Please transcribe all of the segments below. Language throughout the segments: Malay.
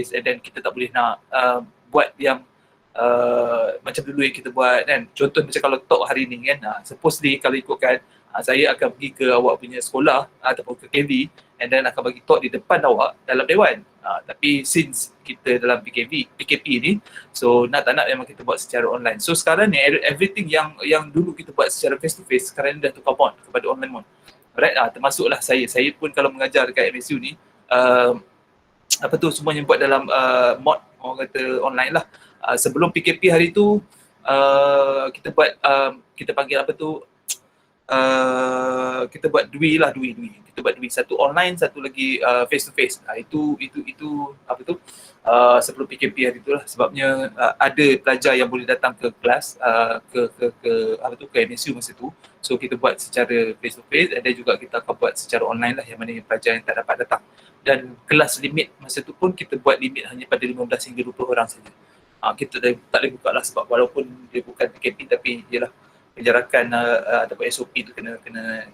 face, and then kita tak boleh nak buat yang macam dulu yang kita buat kan. Contoh macam kalau talk hari ni kan, supposedly kalau ikutkan saya akan pergi ke awak punya sekolah ataupun ke KV, and then akan bagi talk di depan awak dalam dewan. Tapi since kita dalam PKP ni, so nak tak nak memang kita buat secara online. So sekarang ni everything yang dulu kita buat secara face to face, sekarang ni dah tukar mode kepada online mode. Alright, termasuklah saya pun kalau mengajar dekat MSU ni, semuanya buat dalam mode orang kata online lah. Sebelum PKP hari tu kita buat kita panggil kita buat dua. Kita buat dua, satu online, satu lagi face to face. Itu sebelum PKP hari tu lah. Sebabnya ada pelajar yang boleh datang ke kelas ke MSU masa tu. So kita buat secara face to face, dan juga kita akan buat secara online lah, yang mana pelajar yang tak dapat datang. Dan kelas limit masa tu pun kita buat limit hanya pada 15 hingga 20 orang saja. Kita tak boleh buka lah, sebab walaupun dia bukan PKP, tapi ialah penjarakan ataupun SOP tu kena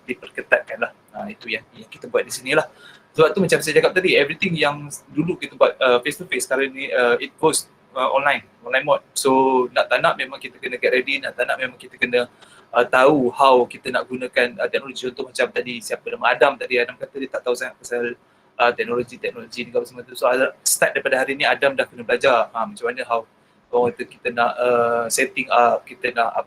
diperketatkan lah. Itu yang kita buat di sini lah. Sebab tu macam saya cakap tadi, everything yang dulu kita buat face to face, sekarang ni it goes online mode. So nak tak nak memang kita kena get ready, nak tak nak memang kita kena tahu how kita nak gunakan teknologi. Contoh macam tadi, siapa nama Adam kata dia tak tahu sangat pasal teknologi ni apa semua tu. So start daripada hari ni Adam dah kena belajar macam mana how orang kata kita nak setting up, kita nak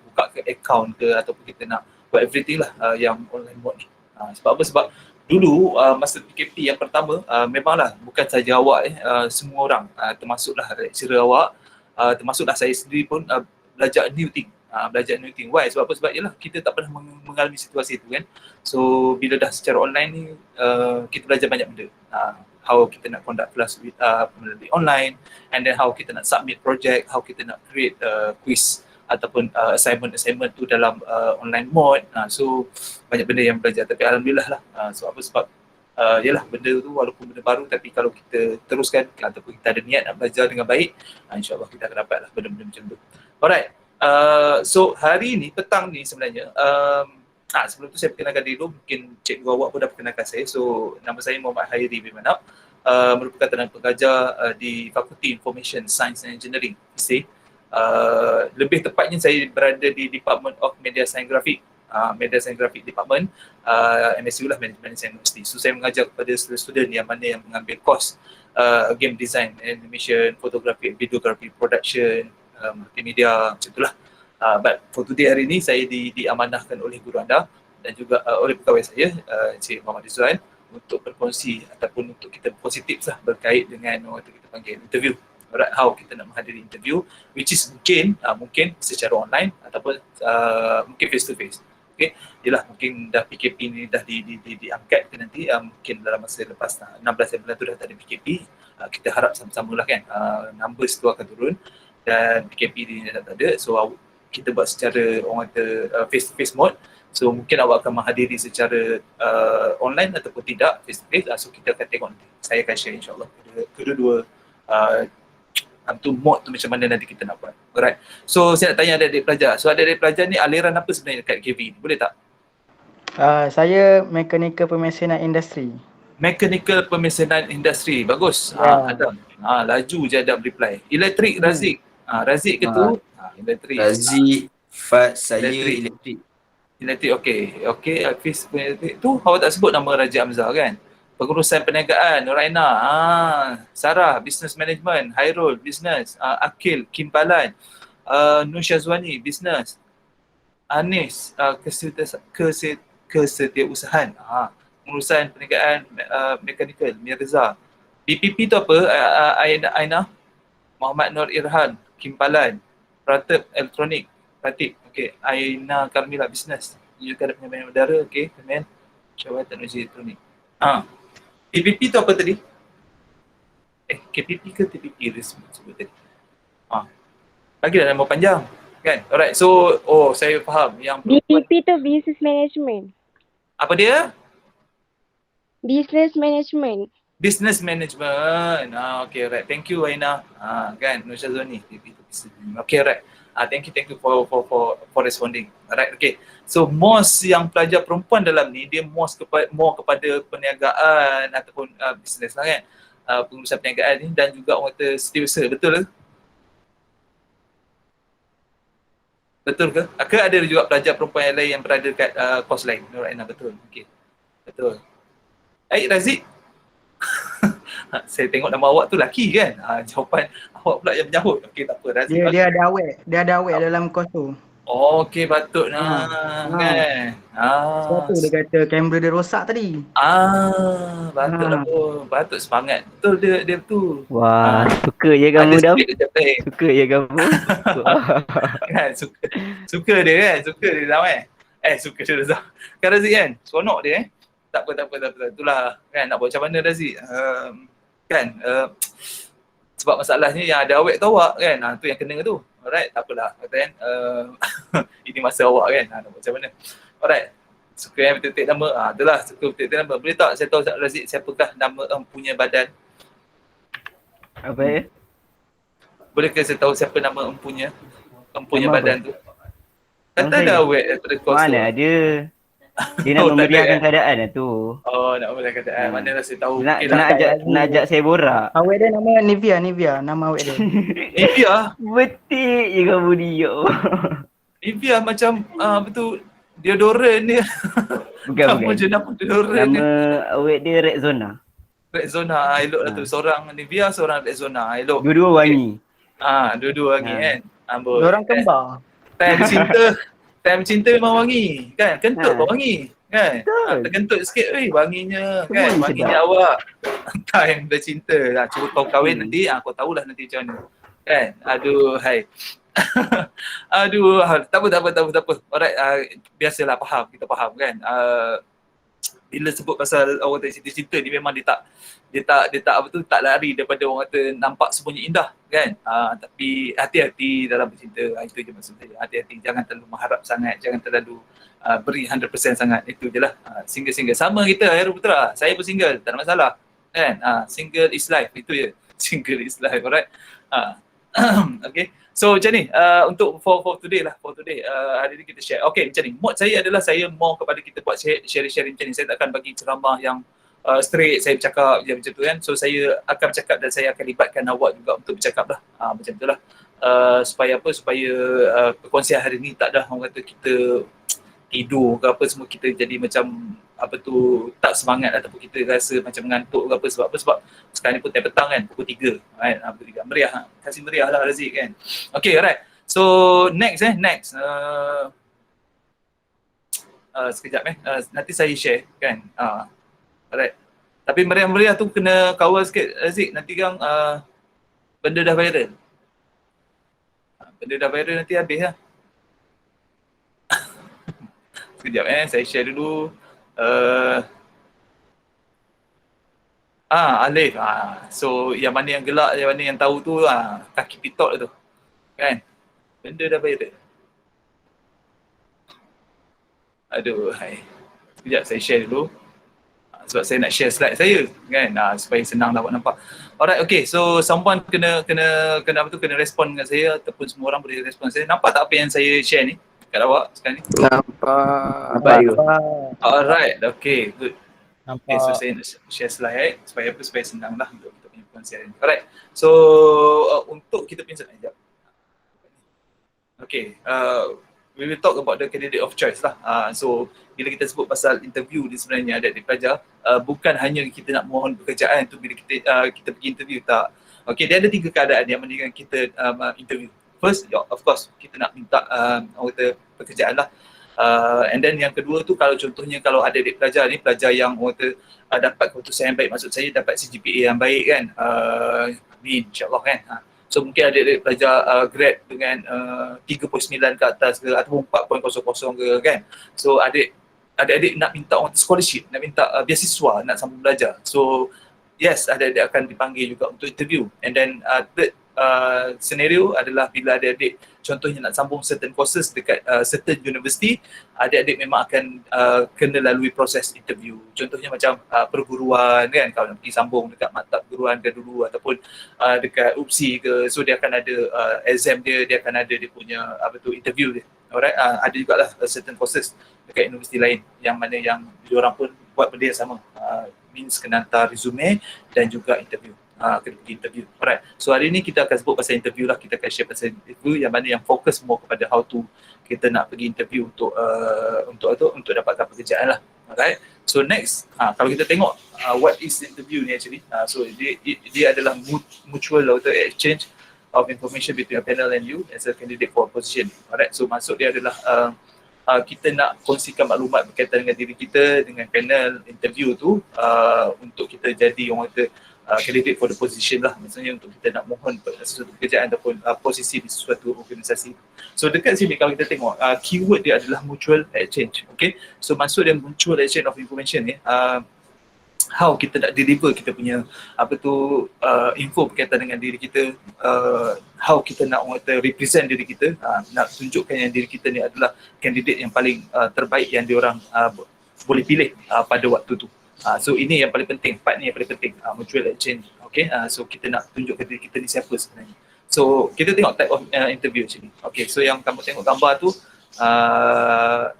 buka ke account ke, ataupun kita nak buat everything lah yang online mode ni. Sebab apa? Sebab dulu masa PKP yang pertama, memanglah bukan saja awak semua orang, termasuklah lecturer awak, termasuklah saya sendiri pun belajar new thing. Why? Sebab apa? Sebab ialah kita tak pernah mengalami situasi itu kan. So bila dah secara online ni, kita belajar banyak benda. How kita nak conduct class melalui online, and then how kita nak submit project, how kita nak create quiz ataupun assignment tu dalam online mode. So banyak benda yang belajar, tapi alhamdulillah lah. Sebab yalah, benda tu walaupun benda baru, tapi kalau kita teruskan ataupun kita ada niat nak belajar dengan baik, insyaAllah kita akan dapat lah benda-benda macam tu. Alright, so hari ni, petang ni sebenarnya, sebelum tu saya perkenalkan diri dulu, mungkin cikgu awak pun dah perkenalkan saya. So nama saya Muhammad Hairi bin Manap, merupakan tenaga pengajar di Fakulti Information Science and Engineering, FISIG. Lebih tepatnya saya berada di Department of Media Science Graphic, Media Science Graphic Department, MSU lah, Management Science University. So saya mengajar kepada student yang mana yang mengambil course game design, animation, fotografi, videografi, production, multimedia, macam itulah. But for today hari ni saya diamanahkan oleh guru anda dan juga oleh pegawai saya, Encik Muhammad Rizwan, untuk berkongsi ataupun untuk kita berkongsi tips lah berkait dengan waktu kita panggil interview. Alright, how kita nak menghadiri interview, which is mungkin secara online ataupun mungkin face to face. Okay, yelah, mungkin dah PKP ni dah diangkat ke nanti, mungkin dalam masa lepas 16 bulan tu dah tak ada PKP. Kita harap sama-sama lah kan, numbers tu akan turun dan PKP ni dah tak ada. So kita buat secara orang kata face to face mode. So mungkin awak akan menghadiri secara online ataupun tidak face to face. So kita akan tengok nanti. Saya akan share insyaAllah kedua-dua tu mode tu macam mana nanti kita nak buat. Alright. So saya nak tanya adik-adik pelajar. So adik-adik pelajar ni aliran apa sebenarnya dekat KV ni? Boleh tak? Saya Mechanical Pemesanan Industri. Mechanical Pemesanan Industri. Bagus. Adam. Laju je Adam reply. Elektrik Razik. Razik ke tu? Elektrik. Razik, Fat, saya elektrik. Elektrik, okey. Hafiz pun elektrik. Tu awak tak sebut nama Raja Hamzah kan? Pengurusan perniagaan, Nuraina, Sarah, Business Management, Hairul, Business, Akil, Kimpalan, Nur Syazwani, Business, Anis, Kesetiausahaan, Pengurusan Perniagaan, Mechanical, Mirza. BPP tu apa? Aina, Muhammad Nur Irhan, Kimpalan, Pratap Elektronik, Pratik, Aina Karmila, Business, juga ada penyampaian udara, Kemen, Syawal Teknologi Elektronik. TPP tu apa tadi? KPP ke TPP dia sebut tadi? Lagi dah nama panjang kan? Alright, so saya faham yang BPP tu Business Management. Apa dia? Business Management. Business Management. Okay, alright. Thank you Aina. Kan, Nur Syazwani. Okay, alright. Thank you for responding. Alright, okay. So most yang pelajar perempuan dalam ni, dia more kepada perniagaan ataupun business lah kan. pengurusan perniagaan ni dan juga orang kata setiausaha, betul ke? Betul ke? Ke ada juga pelajar perempuan yang lain yang berada dekat kos lain? Alright, betul. Okey. Betul. Razik. Saya tengok nama awak tu lelaki kan? Jawapan awak pula yang menyahut. Okey, tak apa. Razik. Dia ada awet dalam kos tu. Okey, patutlah kan. Sebab tu dia kata kamera dia rosak tadi. Patutlah pun. Patut semangat. Betul dia betul. Wah, suka je kamu Ada Dam. spirit macam tu. Suka je kamu. Kan, suka dia kan. Suka dia Zam suka dia Zam. Kan Razik kan? Seronok dia Tak apa. Itulah kan, nak buat macam mana Razik. Kan, sebab masalahnya yang ada awet tu awak kan. Tu yang kena tu. Alright, tak apalah. Kan? Ini masa awak kan. Nak buat macam mana. Alright. Suka yang betul-betul nama. Itulah, suka betul-betul nama. Boleh tak saya tahu Razik siapakah nama empunya badan? Apa ya? Bolehkah saya tahu siapa nama empunya Nama badan tu? Kata Nama ada saya? awet daripada kos tu. Mana ada. Dia nak Oh, tak ada, memeriahkan keadaan lah tu. Nak boleh kata. Manalah saya tahu. Nak, Okey nak, lah. nak ajak saya borak. Awet dia nama Nivea nama awet dia. Nivea. Betik je kamu dia. Nivea macam betul deodorant dia. Bukan. Nama je nama deodorant dia. Nama awet dia Rexona. Rexona. Elok lah tu. Seorang Nivea, seorang Rexona. Elok. Dua-dua wangi. Dua-dua wangi kan. Amboi. Orang kembar. Time cinta memang wangi. Kan? Kentut pun wangi. Kan? Betul. Terkentut sikit wanginya. Semua Kan? yang Wanginya sedap. awak. Time bercinta. Cuba kau kahwin nanti. Kau tahulah nanti macam mana. Kan? Aduh, hai. Aduh, tak apa. Alright, biasalah, faham. Kita faham kan. Bila sebut pasal orang kata cinta ni memang dia tak lari daripada orang kata nampak semuanya indah kan. Tapi hati-hati dalam bercinta. Itu je maksud saya. Hati-hati, jangan terlalu mengharap sangat, jangan terlalu beri 100% sangat. Itu je lah. Single sama kita Hairul Putra. Saya pun single, tak ada masalah. Kan? Single is life. Itu je. Single is life. Alright. Okay. So macam ni, untuk for today lah, hari ni kita share. Okay, macam ni, mood saya adalah saya mau kepada kita buat sharing macam ni. Saya tak akan bagi ceramah yang straight, saya bercakap je macam tu kan. So saya akan bercakap dan saya akan libatkan awak juga untuk bercakap lah. Macam tu lah. Supaya perkongsian hari ni tak dah orang kata kita tidur ke apa semua, kita jadi macam tak semangat ataupun kita rasa macam mengantuk ke apa. Sebab sekarang ni pun time petang kan, pukul 3 kan, pukul 3 meriah, kasih meriah lah Razik kan. Okay, alright. So next sekejap nanti saya share kan. Alright. Tapi meriah-meriah tu kena kawal sikit Razik, nanti kan benda dah viral. Benda dah viral nanti habis lah. Sekejap saya share dulu. Alif. So yang mana yang gelak, yang mana yang tahu tu kaki pitok tu. Kan? Benda dah viral. Aduh, hai. Sekejap saya share dulu. Sebab saya nak share slide saya kan, supaya senang dapat nampak. Alright, okay. So someone kena respon dengan saya ataupun semua orang boleh respon saya. Nampak tak apa yang saya share ni kat awak sekarang ni? Nampak you. Alright, okay, good. Nampak. Okay, so saya nak share slide supaya senang lah untuk kita punya perkongsian. Alright, so untuk kita punya sekejap. Okay, we will talk about the candidate of choice lah. So bila kita sebut pasal interview ni sebenarnya adik-adik pelajar, bukan hanya kita nak mohon pekerjaan tu bila kita pergi interview, tak. Okay, dia ada 3 keadaan yang mana kita interview. First, of course, kita nak minta orang kata pekerjaan lah. And then yang kedua tu, kalau contohnya kalau adik-adik pelajar ni, pelajar yang orang kata dapat keputusan yang baik, maksud saya dapat CGPA yang baik kan, amin insyaAllah kan. So mungkin adik-adik pelajar grad dengan 3.9 ke atas ke ataupun 4.00 ke kan. So adik-adik nak minta orang scholarship, nak minta beasiswa, nak sambung belajar. So yes, adik-adik akan dipanggil juga untuk interview. And then third scenario adalah bila adik-adik contohnya nak sambung certain courses dekat certain university, adik-adik memang akan kena lalui proses interview. Contohnya macam perguruan kan, kalau nak pergi sambung dekat maktab perguruan ke dulu ataupun dekat UPSI ke, so dia akan ada exam dia akan ada dia punya interview dia. Alright, ada jugalah certain courses dekat universiti lain yang mana yang diorang pun buat benda yang sama. Means kena hantar resume dan juga interview. Kena pergi interview. Alright. So hari ni kita akan sebut pasal interview lah. Kita akan share pasal interview yang mana yang fokus more kepada how to kita nak pergi interview untuk dapatkan pekerjaan lah. Alright. So next, kalau kita tengok what is interview ni actually. So dia adalah mutual exchange of information between a panel and you as a candidate for a position. Alright. So maksud dia adalah kita nak kongsikan maklumat berkaitan dengan diri kita dengan panel interview tu untuk kita jadi orang kata candidate for the position lah, maksudnya untuk kita nak mohon sesuatu pekerjaan ataupun posisi di sesuatu organisasi. So dekat sini kalau kita tengok keyword dia adalah mutual exchange. Okay, so maksud dia mutual exchange of information ni how kita nak deliver kita punya info berkaitan dengan diri kita, how kita nak orang kata represent diri kita, nak tunjukkan yang diri kita ni adalah kandidat yang paling terbaik yang diorang boleh pilih pada waktu tu. So ini yang paling penting, part ni yang paling penting, mutual exchange. Okay, so kita nak tunjukkan diri kita ni siapa sebenarnya. So kita tengok type of interview actually. Okay, so yang kamu tengok gambar tu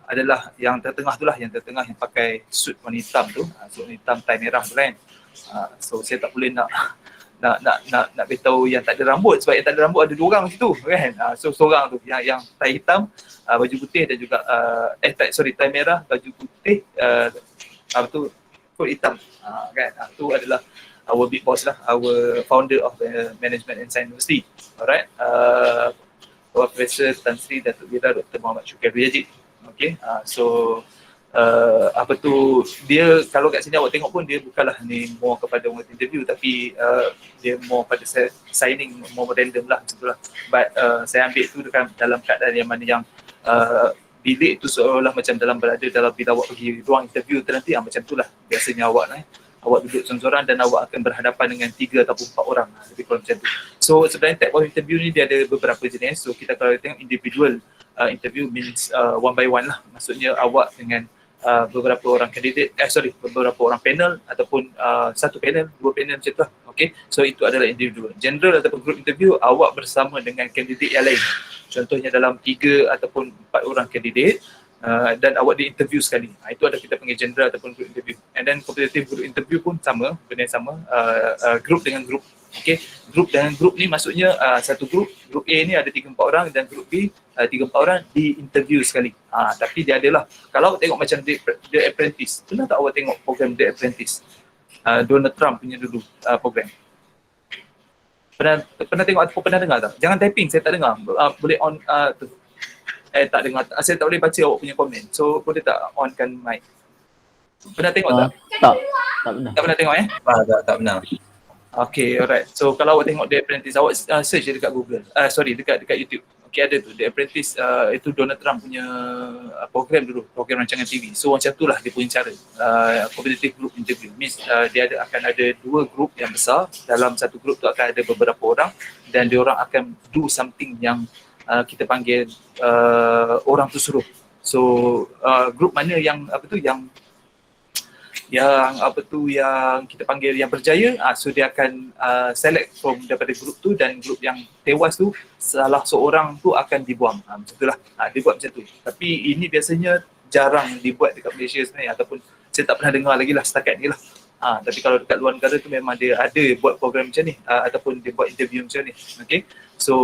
adalah yang tertengah tu lah, yang tertengah yang pakai suit warna hitam tu, suit warna hitam tie merah tu kan. So saya tak boleh nak beritahu yang tak ada rambut, sebab yang tak ada rambut ada 2 orang situ kan. So seorang tu yang tie hitam, baju putih dan juga tie merah, baju putih, coat hitam kan. Tu adalah our big boss lah, our founder of the Management and Science University. Alright, Profesor Tan Sri Datuk Bila Dr. Muhammad Syukri Abdul-Yazid. Okay, so dia kalau kat sini awak tengok pun dia bukanlah ni more kepada orang interview, tapi dia more pada signing, more random lah macam tu lah. But saya ambil tu dalam keadaan yang mana yang bilik tu seolah macam berada dalam bila awak pergi ruang interview tu nanti, macam tu lah biasanya awak duduk seorang-seorang dan awak akan berhadapan dengan 3 ataupun 4 orang, lebih kurang macam tu. So sebenarnya type of interview ni dia ada beberapa jenis. So kita kalau tengok individual interview means one by one lah, maksudnya awak dengan beberapa orang kandidat, beberapa orang panel ataupun satu panel, 2 panel macam tu lah. Okay, so itu adalah individual. General ataupun group interview, awak bersama dengan kandidat yang lain. Contohnya dalam 3 ataupun 4 orang kandidat dan awak di-interview sekali. Itu ada kita panggil general ataupun group interview. And then competitive group interview pun sama, benda yang sama, group dengan group. Okay, group dengan group ni maksudnya satu group A ni ada 3-4 orang dan group B 3-4 orang di-interview sekali. Tapi dia adalah, kalau awak tengok macam The Apprentice, pernah tak awak tengok program The Apprentice? Donald Trump punya dulu program. Pernah tengok ataupun pernah dengar tak? Jangan typing, saya tak dengar. Boleh on tak dengar. Saya tak boleh baca awak punya komen. So boleh tak onkan mic? Pernah tengok tak? Tak pernah. Tak pernah tengok Tak pernah. Okay, alright. So kalau awak tengok The Apprentice, awak search je dekat Google. Dekat YouTube. Okay, ada tu The Apprentice, itu Donald Trump punya program dulu, program rancangan TV. So macam tu lah dia punya cara. Competitive group interview means dia akan ada 2 group yang besar. Dalam satu group tu akan ada beberapa orang dan dia orang akan do something yang kita panggil orang tu suruh. So group mana yang yang kita panggil yang berjaya, so dia akan select from daripada grup tu, dan grup yang tewas tu salah seorang tu akan dibuang. Macam itulah. Dia buat macam tu. Tapi ini biasanya jarang dibuat dekat Malaysia sebenarnya, ataupun saya tak pernah dengar lagi lah setakat ni lah. Tapi kalau dekat luar negara tu memang dia ada buat program macam ni, ataupun dia buat interview macam ni. Okay, so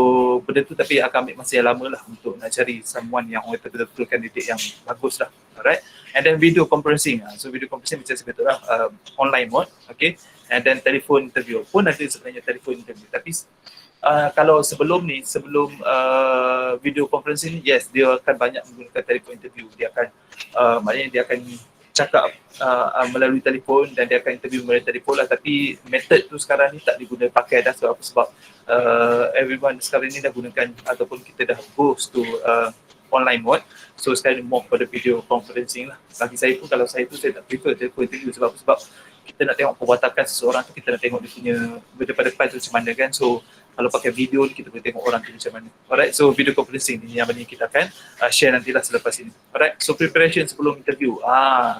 benda tu tapi akan ambil masa yang lama lah untuk nak cari someone yang orang betul-betul kandidat yang bagus lah. Alright, and then video conferencing. So video conferencing macam saya kata lah, online mode. Okay, and then telephone interview pun ada sebenarnya, telephone interview. Tapi kalau sebelum video conferencing, yes, dia akan banyak menggunakan telephone interview. Dia akan maknanya dia akan cakap melalui telefon dan dia akan interview melalui telefon lah. Tapi method tu sekarang ni tak digunakan pakai dah. Sebab everyone sekarang ni dah gunakan ataupun kita dah goes to online mode. So sekarang ni more pada video conferencing lah. Bagi saya pun, kalau saya tu saya tak prefer telefon interview sebab kita nak tengok perwatakan seseorang tu, kita nak tengok dia punya depan tu macam mana kan. So kalau pakai video ni kita boleh tengok orang tu macam mana. Alright, so video conferencing ni yang mana kita akan share nantilah selepas ini. Alright, so preparation sebelum interview.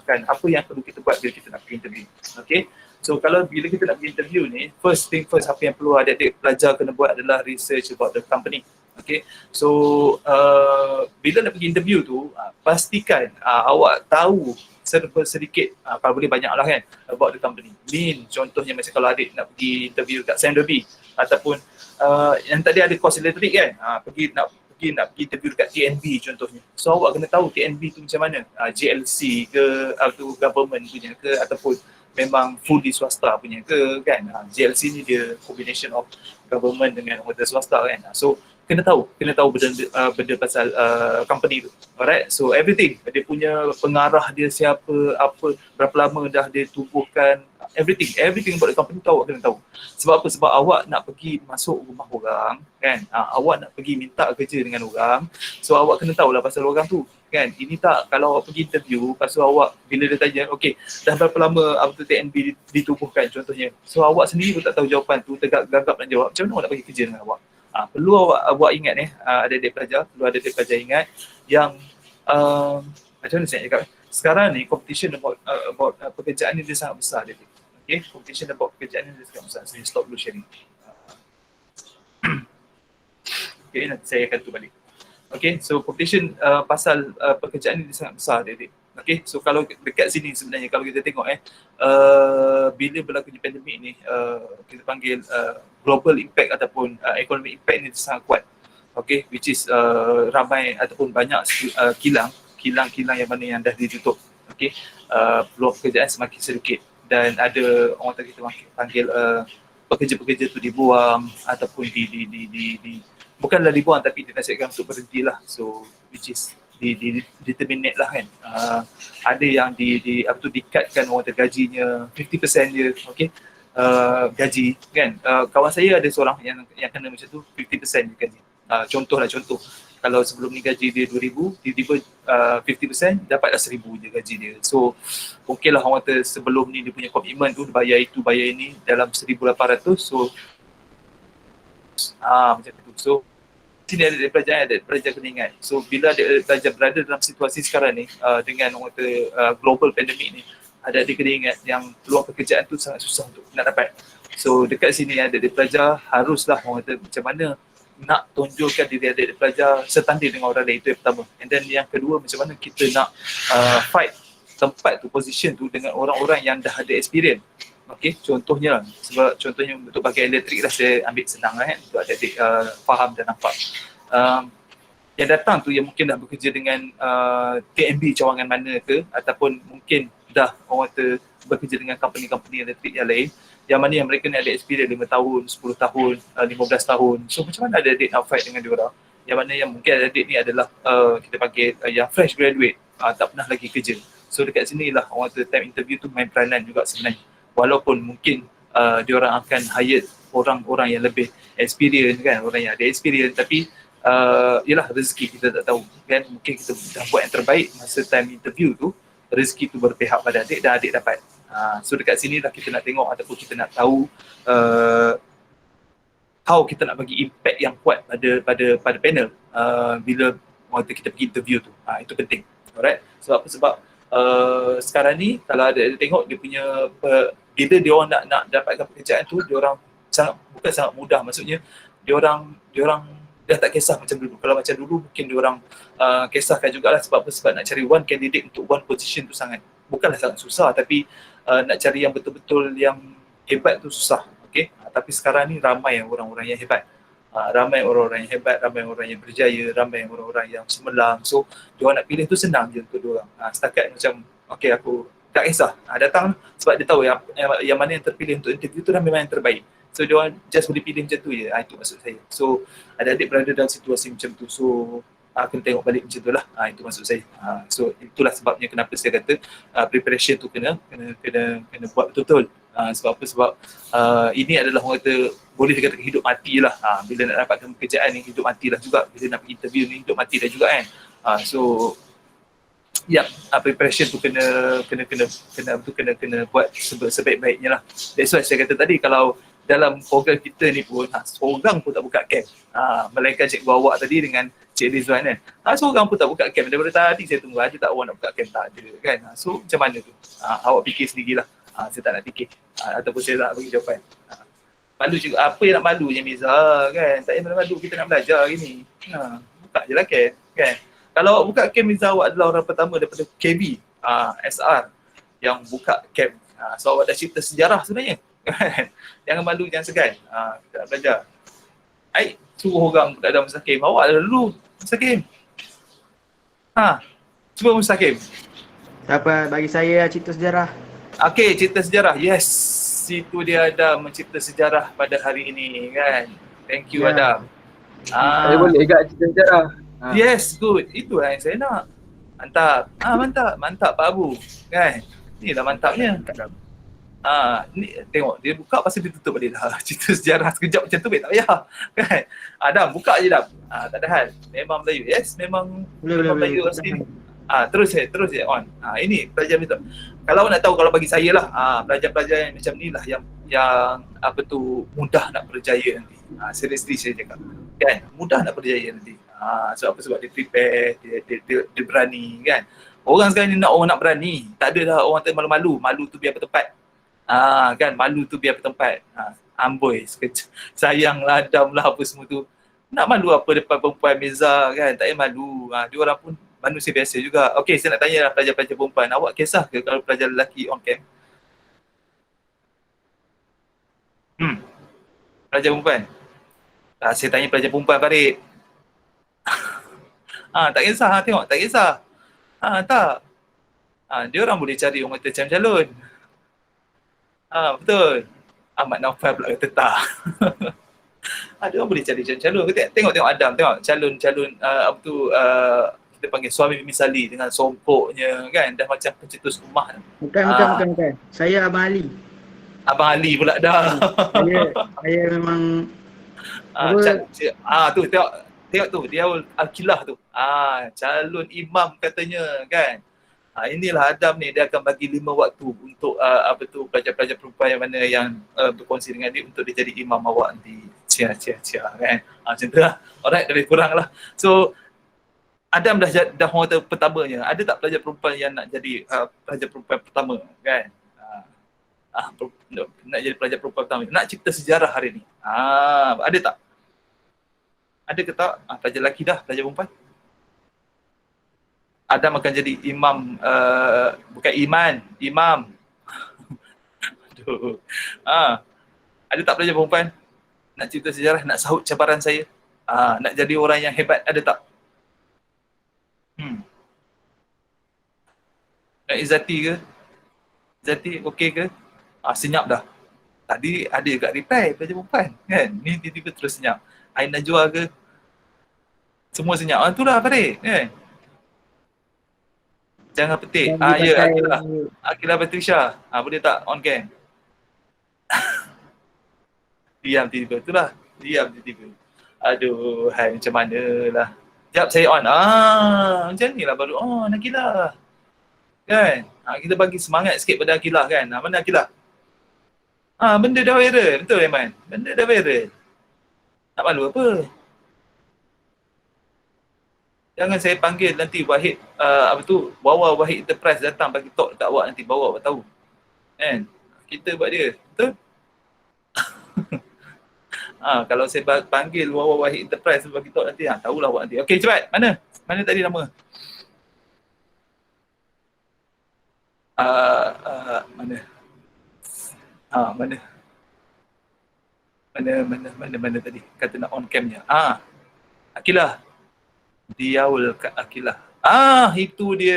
Kan apa yang perlu kita buat bila kita nak pergi interview. Okay, so kalau bila kita nak pergi interview ni, first thing first, apa yang perlu adik-adik pelajar kena buat adalah research about the company. Okay, so bila nak pergi interview tu, pastikan awak tahu sedikit, kalau boleh banyak lah kan, about the company. Contohnya macam kalau adik nak pergi interview kat Sandrobi ataupun yang tadi ada course elektrik kan, nak pergi interview dekat TNB contohnya. So awak kena tahu TNB tu macam mana, JLC ke atau government punya ke ataupun memang fully swasta punya ke kan. JLC ni dia combination of government dengan hotel swasta kan. So kena tahu benda pasal company tu. Alright, so everything, dia punya pengarah dia siapa, apa, berapa lama dah dia tubuhkan, everything about the company tu awak kena tahu. Sebab apa? Sebab awak nak pergi masuk rumah orang kan, awak nak pergi minta kerja dengan orang, so awak kena tahulah pasal orang tu kan. Ini tak, kalau awak pergi interview, lepas tu awak bila dia tanya, okay, dah berapa lama apa tu TNB ditubuhkan contohnya, so awak sendiri pun tak tahu jawapan tu, gagap nak jawab, macam mana awak nak pergi kerja dengan awak? Perlu awak ingat adik-adik pelajar ingat yang macam mana saya cakap, sekarang ni competition about pekerjaan ni dia sangat besar dia. Okay, competition about pekerjaan ni dia sangat besar. Saya stop dulu sharing. Okay, nanti saya akan tu balik. Okay, so competition pasal pekerjaan ni dia sangat besar dia. Okay, so kalau dekat sini sebenarnya kalau kita tengok bila berlakunya pandemik ni, kita panggil global impact ataupun economic impact ni sangat kuat. Okay, which is ramai ataupun banyak kilang yang mana yang dah ditutup. Okay, peluang pekerjaan semakin sedikit dan ada orang kita panggil pekerja-pekerja tu dibuang ataupun bukanlah dibuang tapi dinasihatkan untuk berhenti lah. So which is di-terminate lah kan. Ada yang di-cutkan orang gajinya 50% je, okay, gaji kan. Kawan saya ada seorang yang kena macam tu, 50% je gaji. Contoh, kalau sebelum ni gaji dia 2,000, tiba-tiba 50% dapatlah 1,000 je gaji dia. So mungkin lah orang kata sebelum ni dia punya komitmen tu, bayar itu bayar ini dalam 1,800, so macam tu. So sini ada pelajar kena ingat. So bila ada pelajar berada dalam situasi sekarang ni dengan orang kata global pandemic ni, ada kena ingat yang peluang pekerjaan tu sangat susah untuk nak dapat. So dekat sini ada pelajar haruslah orang kata macam mana nak tonjolkan diri adik pelajar setanding dengan orang lain, itu yang pertama. And then yang kedua, macam mana kita nak fight tempat tu, position tu dengan orang-orang yang dah ada experience. Okay, contohnya untuk bagian elektrik lah saya ambil senang lah kan, untuk adik-adik faham dan nampak. Yang datang tu yang mungkin dah bekerja dengan TNB cawangan mana ke, ataupun mungkin dah orang kata bekerja dengan company-company elektrik yang lain, yang mana yang mereka ni ada experience 5 tahun, 10 tahun, 15 tahun. So macam mana adik-adik nak fight dengan diorang? Yang mana yang mungkin adik ni adalah kita panggil yang fresh graduate, tak pernah lagi kerja. So dekat sini lah orang kata time interview tu main peranan juga sebenarnya. Walaupun mungkin diorang akan hire orang-orang yang lebih experience kan, orang yang ada experience, tapi yelah rezeki kita tak tahu kan. Mungkin kita dah buat yang terbaik masa time interview tu, rezeki tu berpihak pada adik dan adik dapat. So dekat sini lah kita nak tengok ataupun kita nak tahu how kita nak bagi impact yang kuat pada panel bila waktu kita pergi interview tu. Itu penting. Alright. Sebab sekarang ni kalau ada tengok dia punya bila dia orang nak dapatkan pekerjaan tu, dia orang bukan sangat mudah, maksudnya dia orang dah tak kisah macam dulu. Kalau macam dulu mungkin dia orang kisahkan jugalah, sebab nak cari one candidate untuk one position tu bukanlah sangat susah, tapi nak cari yang betul-betul yang hebat tu susah. Okay? Tapi sekarang ni ramai orang-orang yang hebat. Ramai orang-orang yang hebat, ramai orang yang berjaya, ramai orang-orang yang cemerlang. So dia orang nak pilih tu senang je untuk dia orang. Setakat macam okay, aku tak kisah, datang sebab dia tahu yang mana yang terpilih untuk interview tu dah memang yang terbaik. So dia orang just boleh pilih macam tu je. Itu maksud saya. So adik-adik berada dalam situasi macam tu, so kena tengok balik macam tu lah. Itu maksud saya. So itulah sebabnya kenapa saya kata preparation tu kena buat betul-betul. Sebab apa? Sebab ini adalah orang kata boleh dikatakan hidup mati lah. Bila nak dapatkan pekerjaan ni hidup mati lah juga. Bila nak pergi interview ni hidup mati dah juga kan. So preparation tu kena buat sebaik-baiknya lah. That's why saya kata tadi, kalau dalam program kita ni pun seorang pun tak buka camp, melainkan cikgu awak tadi dengan Cik Rizwan kan, seorang pun tak buka camp. Daripada tadi saya tunggu, ada tak awak nak buka camp? Tak ada kan. So macam mana tu? Awak fikir sendirilah. Saya tak nak fikir ataupun saya tak nak bagi jawapan. Malu juga. Apa yang nak malu je Miza kan? Tak payah malu, kita nak belajar hari ni. Buka je lah camp kan. Kalau awak buka camp, Miza awak adalah orang pertama daripada KB, SR yang buka camp. So awak dah cipta sejarah sebenarnya. Jangan malu, jangan segan. Kita nak belajar. Baik, suruh orang tak ada mustaqim. Awak dulu mustaqim. Cuba mustaqim. Tak apa, bagi saya cerita sejarah. Okey, cerita sejarah. Yes, itu dia Adam mencipta sejarah pada hari ini kan. Thank you Ya. Adam. Saya boleh agak cerita sejarah. Yes, good. Itulah yang saya nak. Mantap. Mantap Pak Abu. Kan? Inilah mantapnya. Ni tengok dia buka pasal dia tutup balik dah. Cerita sejarah sekejap macam tu tak payah. Kan? Adam buka je Adam. Tak ada hal. Memang Melayu. Yes, memang Boleh. Melayu asli. Terus je on. Ini pelajar itu. Kalau nak tahu, kalau bagi saya lah, pelajar-pelajar yang macam ni lah yang apa tu mudah nak berjaya nanti. Seriously saya cakap. Kan? Mudah nak berjaya nanti. Sebab dia prepare, dia berani kan. Orang sekarang ni nak orang nak berani. Tak ada dah orang tak malu-malu. Malu tu biar bertempat. Kan, malu tu biar bertempat. Amboi, sayanglah Adam lah apa semua tu. Nak malu apa depan perempuan Miza kan? Tak payah malu. Dia orang pun manusia biasa juga. Okey, saya nak tanya lah pelajar-pelajar perempuan. Awak kisah ke kalau pelajar lelaki on camp? Pelajar perempuan? Saya tanya pelajar perempuan Farid. Tak kisah, tengok tak kisah. Tak. Dia orang boleh cari orang kata calon. Betul. Ahmad Naufal pula kata tak. Dia orang boleh cari calon. Tengok Adam, tengok calon apa tu kita panggil suami misali dengan songkoknya kan, dah macam pencetus rumah. Bukan. Saya Abang Ali. Abang Ali pula dah. Saya memang tu tengok tu dia Al-Kilah tu. Calon imam katanya kan. Inilah Adam ni, dia akan bagi 5 waktu untuk apa tu pelajar-pelajar perempuan yang mana yang berkongsi dengan dia untuk dia jadi imam awak nanti. Cia kan. Macam tu lah. Alright, lebih kurang lah. So Adam dah orang kata pertamanya. Ada tak pelajar perempuan yang nak jadi pelajar perempuan pertama kan? Nak jadi pelajar perempuan pertama. Nak cipta sejarah hari ni. Ada tak? Ada ke tak? Pelajar lelaki dah, pelajar perempuan. Adam akan jadi imam, bukan imam. Aduh. Ada tak pelajar perempuan? Nak cipta sejarah, nak sahut cabaran saya? Nak jadi orang yang hebat, ada tak? Nak Izzati ke? Izzati okey ke? Senyap dah. Tadi ada kat reply pelajar perempuan kan? Ni tiba-tiba terus senyap. Ain Najwa ke? Semua senyap. Itulah Farid kan? Jangan petik. Ya, Akilah Patricia. Boleh tak on cam? Diam tiba-tiba. Itulah. Diam tiba-tiba. Aduh, hai macam mana lah. Sekejap saya on. Macam ni lah baru on Akilah. Kan? Kita bagi semangat sikit pada Akilah kan. Mana Akilah? Benda dah viral. Betul Aiman? Benda dah viral. Nak malu apa? Jangan saya panggil nanti Wahid, bawa Wahid Enterprise datang bagi talk dekat awak nanti, bawa awak tahu. Kan? Kita buat dia. Betul? Kalau saya panggil bawa Wahid Enterprise bagi talk nanti, tahulah awak nanti. Okey, cepat. Mana? Mana tadi nama? Mana? Mana tadi? Kata nak on camnya. Akilah. Diaul kat Akilah. Itu dia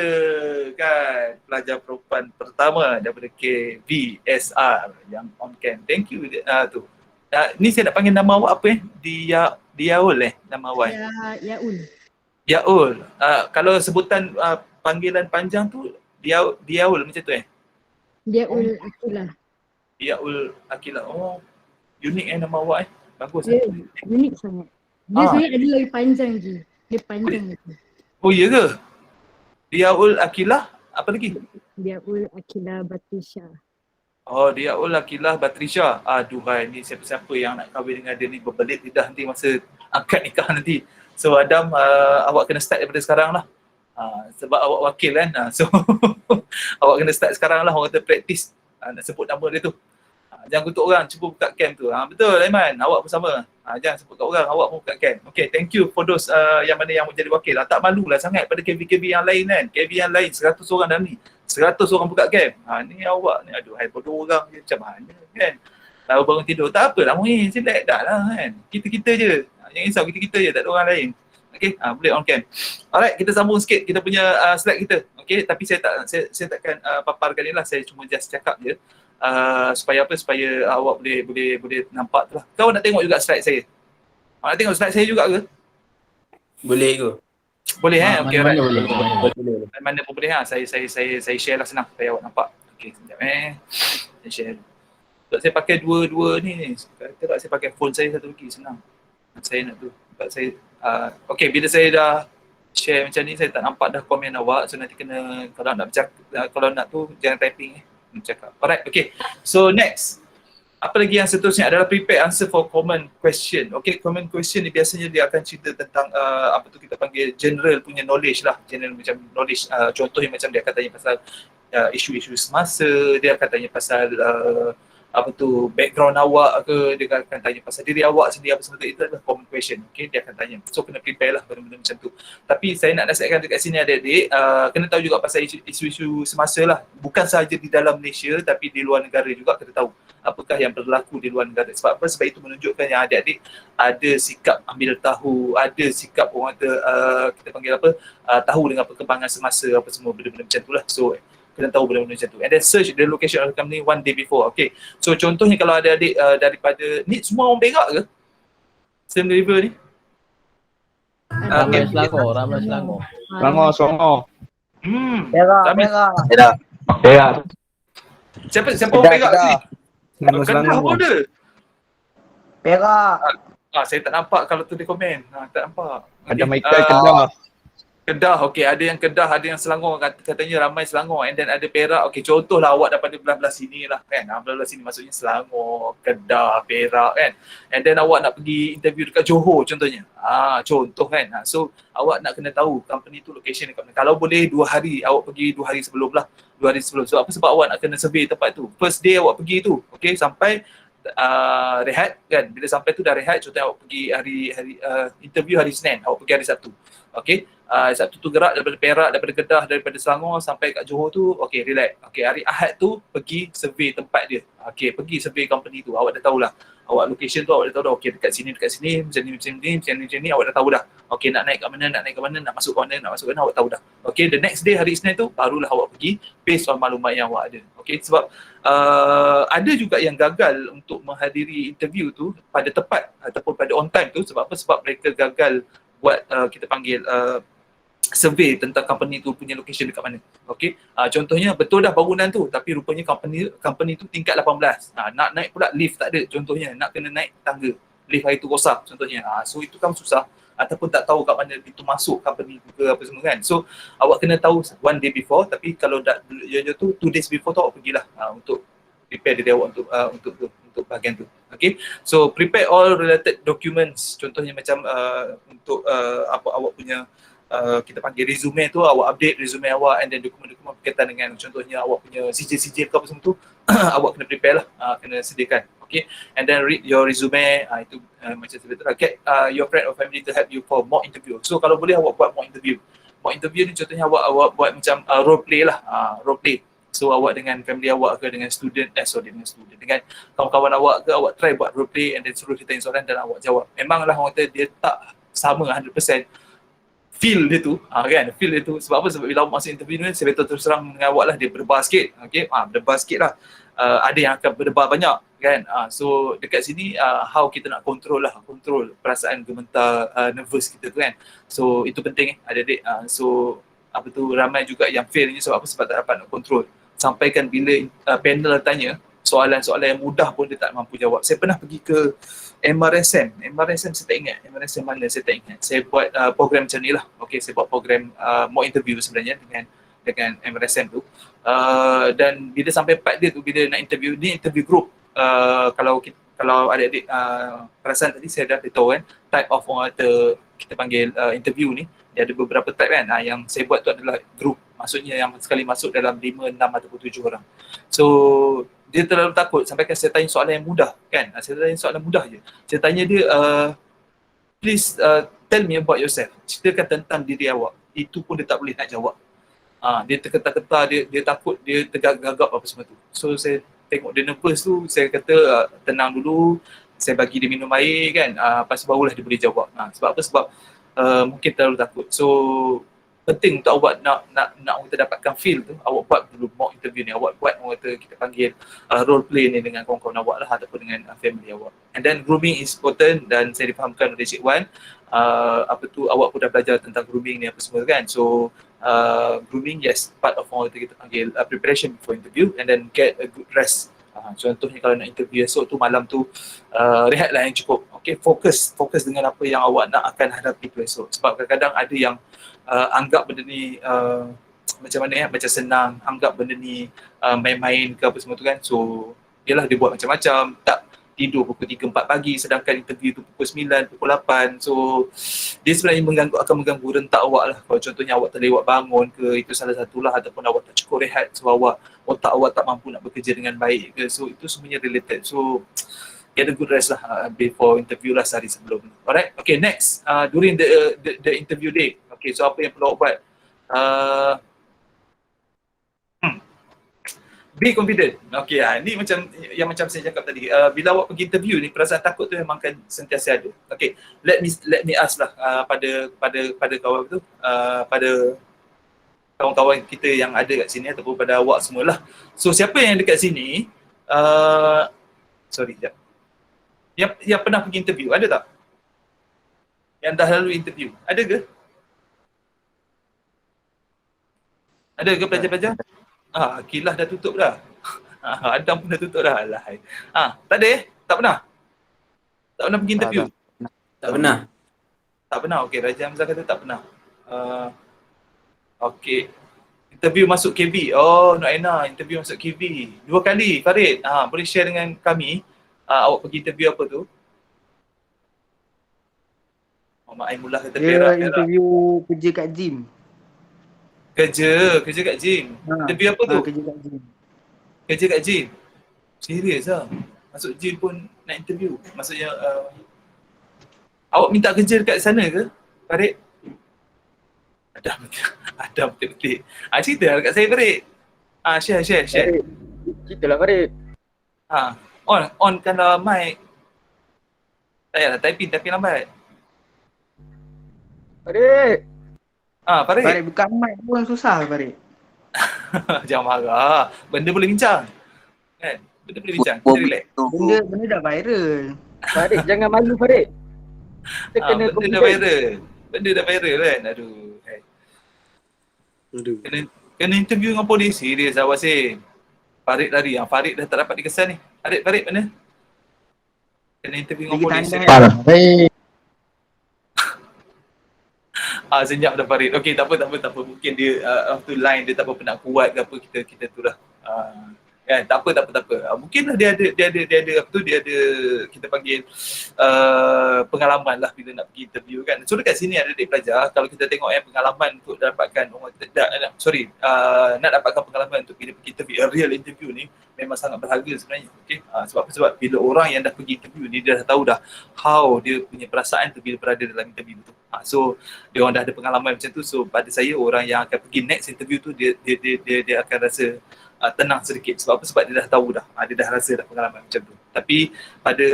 kan. Pelajar perempuan pertama daripada KVSR yang on cam. Thank you. Tu. Ni saya nak panggil nama awak apa Diaul nama awak. Yaul. Kalau sebutan panggilan panjang tu Diaul macam tu Diaul Akilah. Diaul Akilah. Oh, unik nama awak Bagus. Ya, unik sangat. Dia sebenarnya ada lagi panjang je. Dia panjang lagi. Oh iya ke? Diaul Akilah, apa lagi? Diaul Akilah Batrisha. Oh, Diaul Akilah Batrisha. Aduhai, ni siapa-siapa yang nak kahwin dengan dia ni berbelit lidah nanti masa akad nikah nanti. So Adam, awak kena start daripada sekarang lah. Sebab awak wakil kan. So awak kena start sekarang lah, orang kata praktis. Nak sebut nama dia tu. Jangan kutuk orang, cuba buka cam tu. Betul Aiman, awak pun sama. Jangan sebut kat orang, awak pun buka cam. Okay, thank you for those yang mana yang menjadi wakil. Tak malulah sangat pada KB-KB yang lain kan. KB yang lain 100 orang dalam ni. 100 orang buka cam. Ni awak ni, aduh, hai bodoh orang je macam mana kan. Tahu bangun tidur, tak apalah Muin, select dah lah kan. Kita-kita je. Jangan risau, kita-kita je, tak ada orang lain. Okay, boleh on cam. Alright, kita sambung sikit kita punya slide kita. Okay, tapi saya takkan paparkan ni lah. Saya cuma just cakap je. Supaya apa? Supaya awak boleh nampak tu lah. Kau nak tengok juga slide saya? Nak tengok slide saya juga ke? Boleh ke? Boleh okey, alright. Boleh. Mana pun boleh saya share lah, senang supaya awak nampak. Okey, sekejap saya share. Sebab saya pakai dua ni. Kata saya pakai phone saya satu lagi, senang. Saya nak tu. Sebab saya okey, bila saya dah share macam ni, saya tak nampak dah komen awak. So nanti kena, kalau nak bercakap, kalau nak tu jangan typing bercakap. Alright, okay. So next, apa lagi yang seterusnya adalah prepare answer for common question. Okay, common question ni biasanya dia akan cerita tentang apa tu kita panggil general punya knowledge lah. General macam knowledge, contohnya macam dia akan tanya pasal isu-isu semasa, dia akan tanya pasal apa tu background awak ke, dia akan tanya pasal diri awak sendiri apa semua itu adalah common question. Okay, dia akan tanya. So kena prepare lah benda-benda macam tu. Tapi saya nak nasihatkan dekat sini adik-adik, kena tahu juga pasal isu-isu semasa lah. Bukan sahaja di dalam Malaysia tapi di luar negara juga kena tahu apakah yang berlaku di luar negara. Sebab apa? Sebab itu menunjukkan yang adik-adik ada sikap ambil tahu, ada sikap orang kata kita panggil apa, tahu dengan perkembangan semasa apa semua benda-benda macam tu lah. So kena tahu benda-benda macam tu. And then search the location of the company one day before. Okay. So contohnya kalau ada adik daripada, ni semua orang Perak ke? Same River ni? Ramai Selangor, ramai Selangor. Selangor. Perak. Siapa orang Perak ni? Kedah pun ada. Perak. Saya tak nampak kalau tu dia komen. Tak nampak. Ada Michael Kedah. Kedah, okey, ada yang Kedah, ada yang Selangor, katanya ramai Selangor, and then ada Perak. Okey, contohlah awak daripada belah-belah sini lah kan, belah-belah sini maksudnya Selangor, Kedah, Perak kan, and then awak nak pergi interview dekat Johor contohnya, contoh kan. So awak nak kena tahu company tu location dekat mana. Kalau boleh 2 hari, awak pergi 2 hari sebelum lah, 2 hari sebelum. Sebab apa? Sebab awak nak kena survey tempat tu. First day awak pergi tu, okey, sampai rehat kan. Bila sampai tu dah rehat, contohnya awak pergi hari interview hari Senin, awak pergi hari Sabtu. Okey, Sabtu tu gerak daripada Perak, daripada Kedah, daripada Selangor sampai kat Johor tu, okey, relax. Okey, hari Ahad tu pergi survey tempat dia. Okey, pergi survey company tu. Awak dah tahulah. Awak location tu awak dah tahu dah. Okey, dekat sini, macam ni, awak dah tahu dah. Okey, nak naik kat mana, nak masuk kat mana, awak tahu dah. Okey, the next day hari Isnin tu barulah awak pergi based on maklumat yang awak ada. Okey, sebab ada juga yang gagal untuk menghadiri interview tu pada tepat ataupun pada on time tu. Sebab apa? Sebab mereka gagal buat kita panggil survey tentang company tu punya location dekat mana. Okey, contohnya betul dah bangunan tu tapi rupanya company tu tingkat 18. Nak naik pula lift tak ada, contohnya nak kena naik tangga, lift hari tu rosak contohnya. So itu kan susah, ataupun tak tahu kat mana pintu masuk company tu ke apa semua kan. So awak kena tahu one day before, tapi kalau dah tu 2 days before tu awak pergilah untuk prepare diri awak untuk bahagian tu. Okay, so prepare all related documents. Contohnya macam untuk apa awak punya kita panggil resume tu, awak update resume awak, and then dokumen-dokumen berkaitan dengan contohnya awak punya CJ ke apa semua tu awak kena prepare lah, kena sediakan. Okay, and then read your resume, itu macam tu betul. Get your friend or family to help you for mock interview. So kalau boleh awak buat mock interview. Mock interview ni contohnya awak buat macam role play lah, role play. So awak dengan family awak ke dengan dengan kawan-kawan awak ke, awak try buat role play and then suruh dia tanya soalan dan awak jawab. Memanglah orang kata dia tak sama 100% feel dia tu, kan, feel dia tu. Sebab apa? Sebab bila awak masuk interview ni, saya betul terus terang dengan awak lah, dia berdebar sikit. Okay, berdebar sikit lah. Ada yang akan berdebar banyak kan. So dekat sini how kita nak control perasaan gemetar, nervous kita tu kan. So itu penting adik-adik. So apa tu, ramai juga yang fail ni sebab apa? Sebab tak dapat nak control. Sampaikan bila panel tanya soalan-soalan yang mudah pun dia tak mampu jawab. Saya pernah pergi ke MRSM saya tak ingat, MRSM mana saya tak ingat. Saya buat program macam ni lah. Okay, saya buat program mock interview sebenarnya dengan MRSM tu. Dan bila sampai part dia tu, bila nak interview, ni interview group. Kalau kita, kalau adik-adik perasan tadi saya dah beritahu kan, type of orang kata kita panggil interview ni, dia ada beberapa type kan. Yang saya buat tu adalah group, maksudnya yang sekali masuk dalam 5, 6 ataupun 7 orang. So dia terlalu takut sampai kan saya tanya soalan yang mudah kan. Saya tanya soalan mudah je. Saya tanya dia, please tell me about yourself. Ceritakan tentang diri awak. Itu pun dia tak boleh nak jawab. Dia terketar-ketar, dia takut, dia tegak-gagap apa semua tu. So saya tengok dia nervous tu, saya kata tenang dulu, saya bagi dia minum air kan, lepas tu barulah dia boleh jawab. Sebab apa? Sebab mungkin terlalu takut. So penting untuk awak nak kita dapatkan feel tu, awak buat dulu mock interview ni, awak buat orang kata kita panggil role play ni dengan kawan-kawan awak lah ataupun dengan family awak. And then grooming is important dan saya difahamkan oleh Cik Wan, awak pun dah belajar tentang grooming ni apa semua kan. So grooming, yes, part of orang kata kita panggil preparation before interview, and then get a good rest. Contohnya kalau nak interview esok tu, malam tu rehatlah yang cukup. Okay, fokus dengan apa yang awak nak akan hadapi tu esok. Sebab kadang-kadang ada yang anggap benda ni macam mana ya, macam senang, anggap benda ni main-main ke apa semua tu kan. So yalah, dia buat macam-macam, tak tidur pukul 3, 4 pagi sedangkan interview tu pukul 9, pukul 8. So dia sebenarnya akan mengganggu rentak awak lah. Kalau contohnya awak terlewat bangun ke, itu salah satulah, ataupun awak tak cukup rehat, so otak awak tak mampu nak bekerja dengan baik ke. So itu semuanya related. So get a good rest lah before interview lah, sehari sebelum. Alright, okay, next, during the interview day. Okay, so apa yang perlu awak buat? Be confident. Okay, ni macam saya cakap tadi. Bila awak pergi interview ni, perasaan takut tu memang akan sentiasa ada. Okay, let me ask lah pada kawan tu, pada kawan-kawan kita yang ada kat sini ataupun pada awak semualah. So siapa yang dekat sini, sorry sekejap, yang pernah pergi interview, ada tak? Yang dah lalu interview, ada ke? Ada ke pelajar-pelajar? Kilah dah tutup dah. Adam pun dah tutup dah. Alahai. Tak ada Tak pernah? Tak pernah pergi interview? Tak pernah. Tak pernah, okey. Raja Hamzah kata tak pernah. Okey. Interview masuk KB. Oh, Nur Aina, interview masuk KB. 2 kali, Farid. Boleh share dengan kami, awak pergi interview apa tu? Mak Aimullah kata Dia interview kerja kat gym. Kerja kat gym. Interview apa tu? Kerja kat gym. Kerja kat gym. Serius lah. Masuk gym pun nak interview. Maksudnya awak minta kerja dekat sana ke, Farid? Ada betul-betul. Cerita lah dekat saya, Farid. Share. Farid, ceritalah Farid. On kanlah mic. Tak payahlah typing lambat. Farid. Farid. Farid buka mic pun susah, Farid. Jangan marah. Benda boleh bincang. Kan? Benda boleh bincang. Kita relax. Benda dah viral. Farid, jangan malu Farid. Kita kena Benda dah viral kan. Aduh. Kena interview dengan polis. Serius awak sih. Farid lari. Farid dah tak dapat dikesan ni. Farid mana? Kena interview dengan polis. Senyap dah Farid. Okey, tak apa. Mungkin dia tu line dia tak apa nak kuat ke apa, kita tu lah. Kan, tak apa. Mungkinlah dia ada apa tu, dia ada kita panggil pengalaman lah bila nak pergi interview kan. So dekat sini ada adik pelajar, kalau kita tengok pengalaman untuk dapatkan nak dapatkan pengalaman untuk bila pergi interview, real interview ni memang sangat berharga sebenarnya. Okey, sebab bila orang yang dah pergi interview ni, dia dah tahu dah how dia punya perasaan tu bila berada dalam interview tu. So dia orang dah ada pengalaman macam tu. So pada saya, orang yang akan pergi next interview tu, dia akan rasa tenang sedikit. Sebab apa? Sebab dia dah tahu dah, dia dah rasa dah pengalaman macam tu. Tapi pada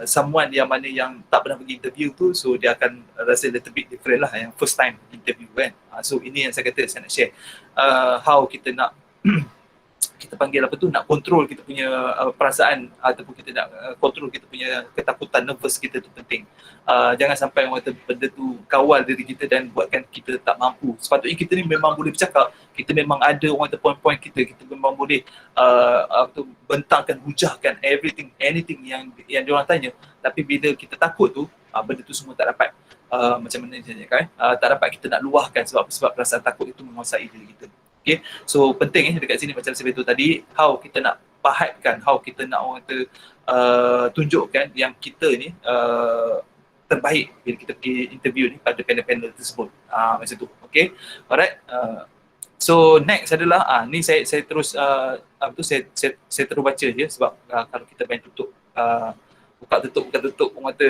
someone yang mana yang tak pernah pergi interview tu, so dia akan rasa little bit different lah, yang first time interview kan. So ini yang saya kata, saya nak share how kita nak kita panggil apa tu, nak kontrol kita punya perasaan, ataupun kita nak kontrol kita punya ketakutan, nervous kita tu penting. Jangan sampai orang kata benda tu kawal diri kita dan buatkan kita tak mampu. Sepatutnya kita ni memang boleh bercakap, kita memang ada orang kata point-point kita memang boleh bentangkan, hujahkan anything yang diorang tanya. Tapi bila kita takut tu, benda tu semua tak dapat macam mana saya cakap tak dapat kita nak luahkan, sebab perasaan takut itu menguasai diri kita. Okay, so penting dekat sini macam saya beritahu tadi, how kita nak pahatkan how kita nak orang kata tunjukkan yang kita ni terbaik bila kita pergi interview ni pada panel-panel tersebut. Macam tu. Okay. Alright. So next adalah ni saya terus saya terus baca je sebab kalau kita main tutup buka tutup orang kata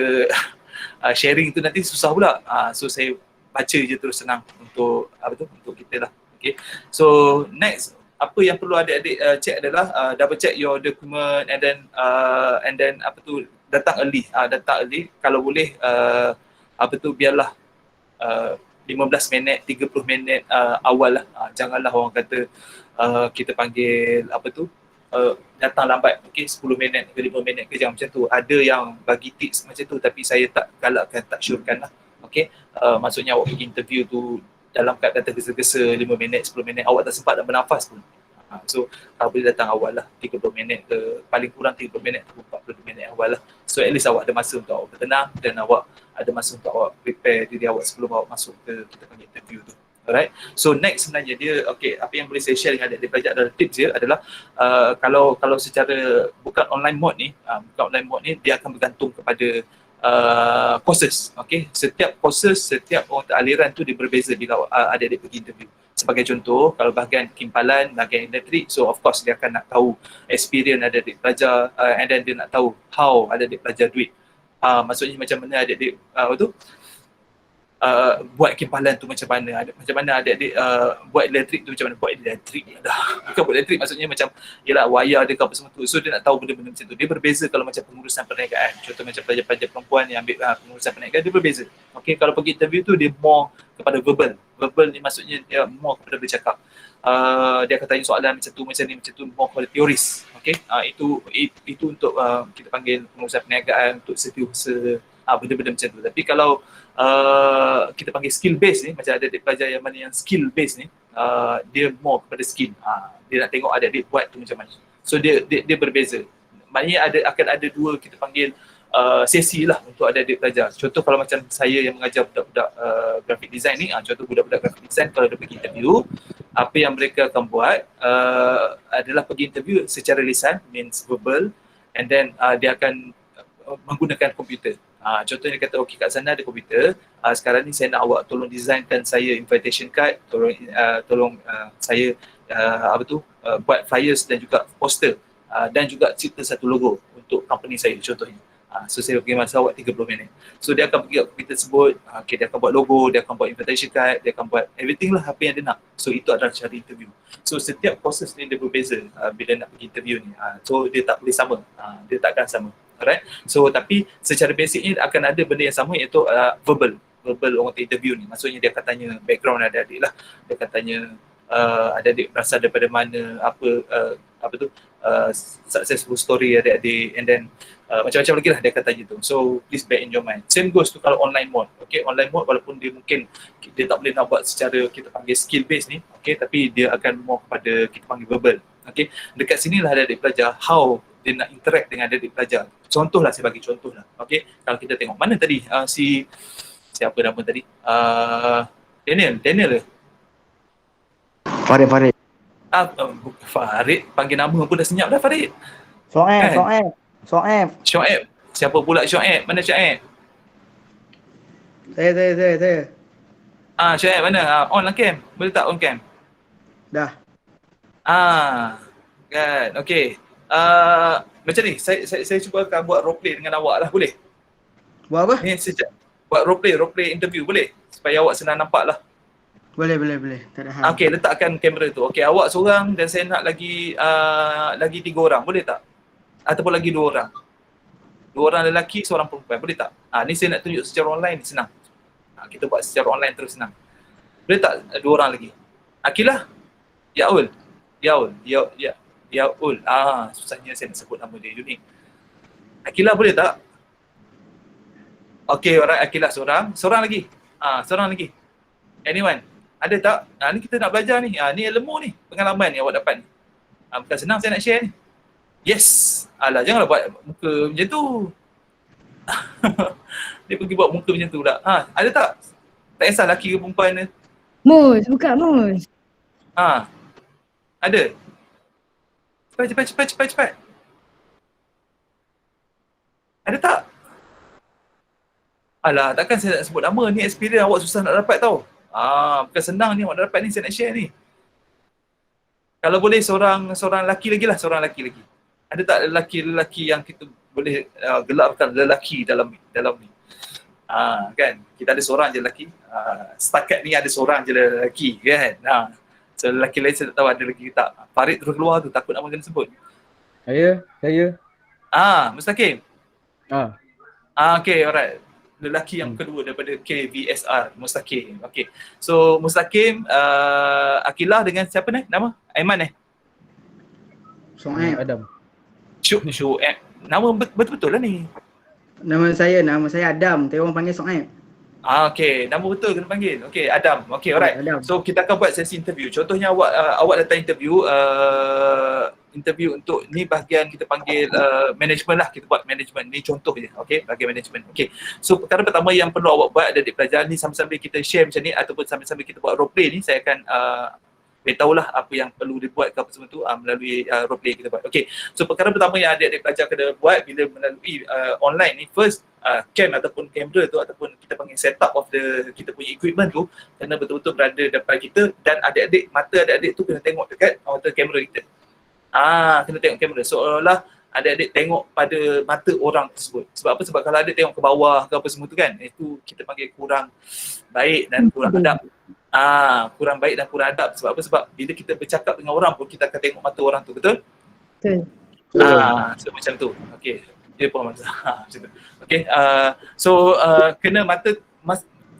sharing tu nanti susah pula. So saya baca je terus senang untuk untuk kita lah. Okay. So next apa yang perlu adik-adik check adalah double check your document and then datang early kalau boleh biarlah 15 minit 30 minit awal lah. Janganlah orang kata kita panggil datang lambat, okay, 10 minit ke 5 minit ke, jangan macam tu. Ada yang bagi tips macam tu tapi saya tak galakkan, tak syorkan lah. Okay, maksudnya awak pergi interview tu dalam keadaan tergesa-gesa 5 minit, 10 minit, awak tak sempat nak bernafas pun. So boleh datang awal lah, 30 minit ke, paling kurang 30 minit atau 40 minit awal lah. So at least awak ada masa untuk awak bertenang dan awak ada masa untuk awak prepare diri awak sebelum awak masuk ke kita panggil interview tu. Alright, so next sebenarnya dia, okay, apa yang boleh saya share dengan adik-adik pelajar adalah tips dia adalah kalau secara bukan online mode ni, dia akan bergantung kepada courses, okay. Setiap courses, setiap aliran tu dia berbeza bila adik-adik pergi interview. Sebagai contoh, kalau bahagian kimpalan, bahagian elektrik, so of course dia akan nak tahu experience adik-adik pelajar and then dia nak tahu how adik-adik pelajar duit. Maksudnya macam mana adik-adik buat kimpalan tu macam mana adik-adik buat elektrik tu macam mana, buat elektrik dah. Bukan buat elektrik, maksudnya macam yalah wayar dia apa semua tu. So dia nak tahu benda-benda macam tu. Dia berbeza kalau macam pengurusan perniagaan. Contoh macam pelajar-pelajar perempuan yang ambil pengurusan perniagaan, dia berbeza. Okay, kalau pergi interview tu dia more kepada verbal. Verbal ni maksudnya dia more kepada bercakap. Dia akan tanya soalan macam tu, more kepada teoris. Okay, itu untuk kita panggil pengurusan perniagaan, untuk setiausaha, benda-benda macam tu. Tapi kalau kita panggil skill base ni, macam adik-adik pelajar yang mana yang skill base ni, dia more kepada skill. Dia nak tengok adik-adik buat tu macam mana. So dia berbeza. Maknanya akan ada dua kita panggil sesi lah untuk adik-adik pelajar. Contoh kalau macam saya yang mengajar budak-budak graphic design ni, contoh budak-budak graphic design kalau dia pergi interview, apa yang mereka akan buat adalah pergi interview secara lisan, means verbal, and then dia akan menggunakan komputer. Contohnya dia kata, okey kat sana ada komputer, sekarang ni saya nak awak tolong designkan saya invitation card, tolong saya buat flyers dan juga poster, dan juga cipta satu logo untuk company saya contohnya. So saya bagi masa awak 30 minit. So dia akan pergi ke komputer tersebut, okay, dia akan buat logo, dia akan buat invitation card, dia akan buat everything lah apa yang dia nak. So itu adalah cara interview. So setiap proses ni dia berbeza bila nak pergi interview ni. So dia tak boleh sama, dia takkan sama. Alright. So tapi secara basic ni akan ada benda yang sama, iaitu verbal orang interview ni. Maksudnya dia akan tanya background adik-adik lah. Dia akan tanya adik-adik berasal daripada mana, successful story adik-adik, and then macam-macam lagi lah dia akan tanya tu. So please bear in your mind. Same goes tu kalau online mode. Okay, online mode walaupun dia mungkin dia tak boleh nak buat secara kita panggil skill base ni, okay, tapi dia akan more kepada kita panggil verbal. Okay, dekat sini lah adik-adik pelajar how dia nak interact dengan adik-adik pelajar. Contohlah, saya bagi contoh lah. Okay, kalau kita tengok mana tadi siapa nama tadi? Daniel ke? Farid. Farid, panggil nama pun dah senyap dah Farid. Shoaib. Siapa pula Shoaib? Mana Shoaib? Saya. Shoaib mana? On lah cam. Boleh tak on cam? Dah. Kan. Okay. Macam ni, saya cuba akan buat role play dengan awak lah, boleh? Buat apa? Ni buat role play interview boleh? Supaya awak senang nampak lah. Boleh. Tak ada hal. Okay, letakkan kamera tu. Okay, awak seorang dan saya nak lagi 3 orang, boleh tak? Ataupun lagi 2 orang. 2 orang lelaki, seorang perempuan, boleh tak? Ni saya nak tunjuk secara online, senang. Kita buat secara online terus senang. Boleh tak 2 orang lagi? Akilah? Yaul. Susahnya saya nak sebut nama dia, unik. Akilah boleh tak? Okay, alright, Akilah seorang lagi. Seorang lagi. Anyone? Ada tak? Ni kita nak belajar ni. Ni ilmu ni, pengalaman ni awak dapat ni. Bukan senang saya nak share ni. Yes. Alah, janganlah buat muka macam tu. Dia pergi buat muka macam tu pula. Ada tak? Tak kisah lelaki ke perempuan ni. Mus, buka Mus. Ada. Cepat. Ada tak? Alah, takkan saya nak sebut nama ni, experience awak susah nak dapat tau. Bukan senang ni awak nak dapat ni, saya nak share ni. Kalau boleh seorang lelaki lagi lah, seorang lelaki lagi. Ada tak lelaki yang kita boleh gelarkan lelaki dalam ni? Kan? Kita ada seorang je lelaki. Setakat ni ada seorang je lelaki kan. So lelaki lain saya tak tahu ada lagi ke tak. Farid terus keluar tu, takut nama kena sebut. Saya. Mustaqim. Okay, alright. Lelaki yang kedua daripada KVSR, Mustaqim. Okay. So Mustaqim, Akilah dengan siapa ni? Nama? Aiman Soaib. Adam. Syuk. Nama betul-betul lah ni. Nama saya Adam. Tapi orang panggil Soaib. Okay, nama betul kena panggil. Okay, Adam. Okay, alright. Adam. So kita akan buat sesi interview. Contohnya awak datang interview untuk ni bahagian kita panggil management lah. Kita buat management. Ni contoh je. Okay, bahagian management. Okay. So perkara pertama yang perlu awak buat adik-adik pelajar ni sambil-sambil kita share macam ni ataupun sambil-sambil kita buat role play ni, saya akan beritahulah apa yang perlu dibuat ke apa semua tu melalui role play kita buat. Okay. So perkara pertama yang adik-adik pelajar kena buat bila melalui online ni, first cam ataupun kamera tu ataupun kita panggil setup of kita punya equipment tu kena betul-betul berada depan kita dan mata adik-adik tu kena tengok dekat kamera kita. Kena tengok kamera. Seolah-olah adik-adik tengok pada mata orang tersebut. Sebab apa? Sebab kalau adik tengok ke bawah ke apa semua tu kan, itu kita panggil kurang baik dan kurang adab. Kurang baik dan kurang adab. Sebab apa? Sebab bila kita bercakap dengan orang pun kita akan tengok mata orang tu, betul? Betul. So macam tu. Okey. Dia pun macam tu. Okey. Kena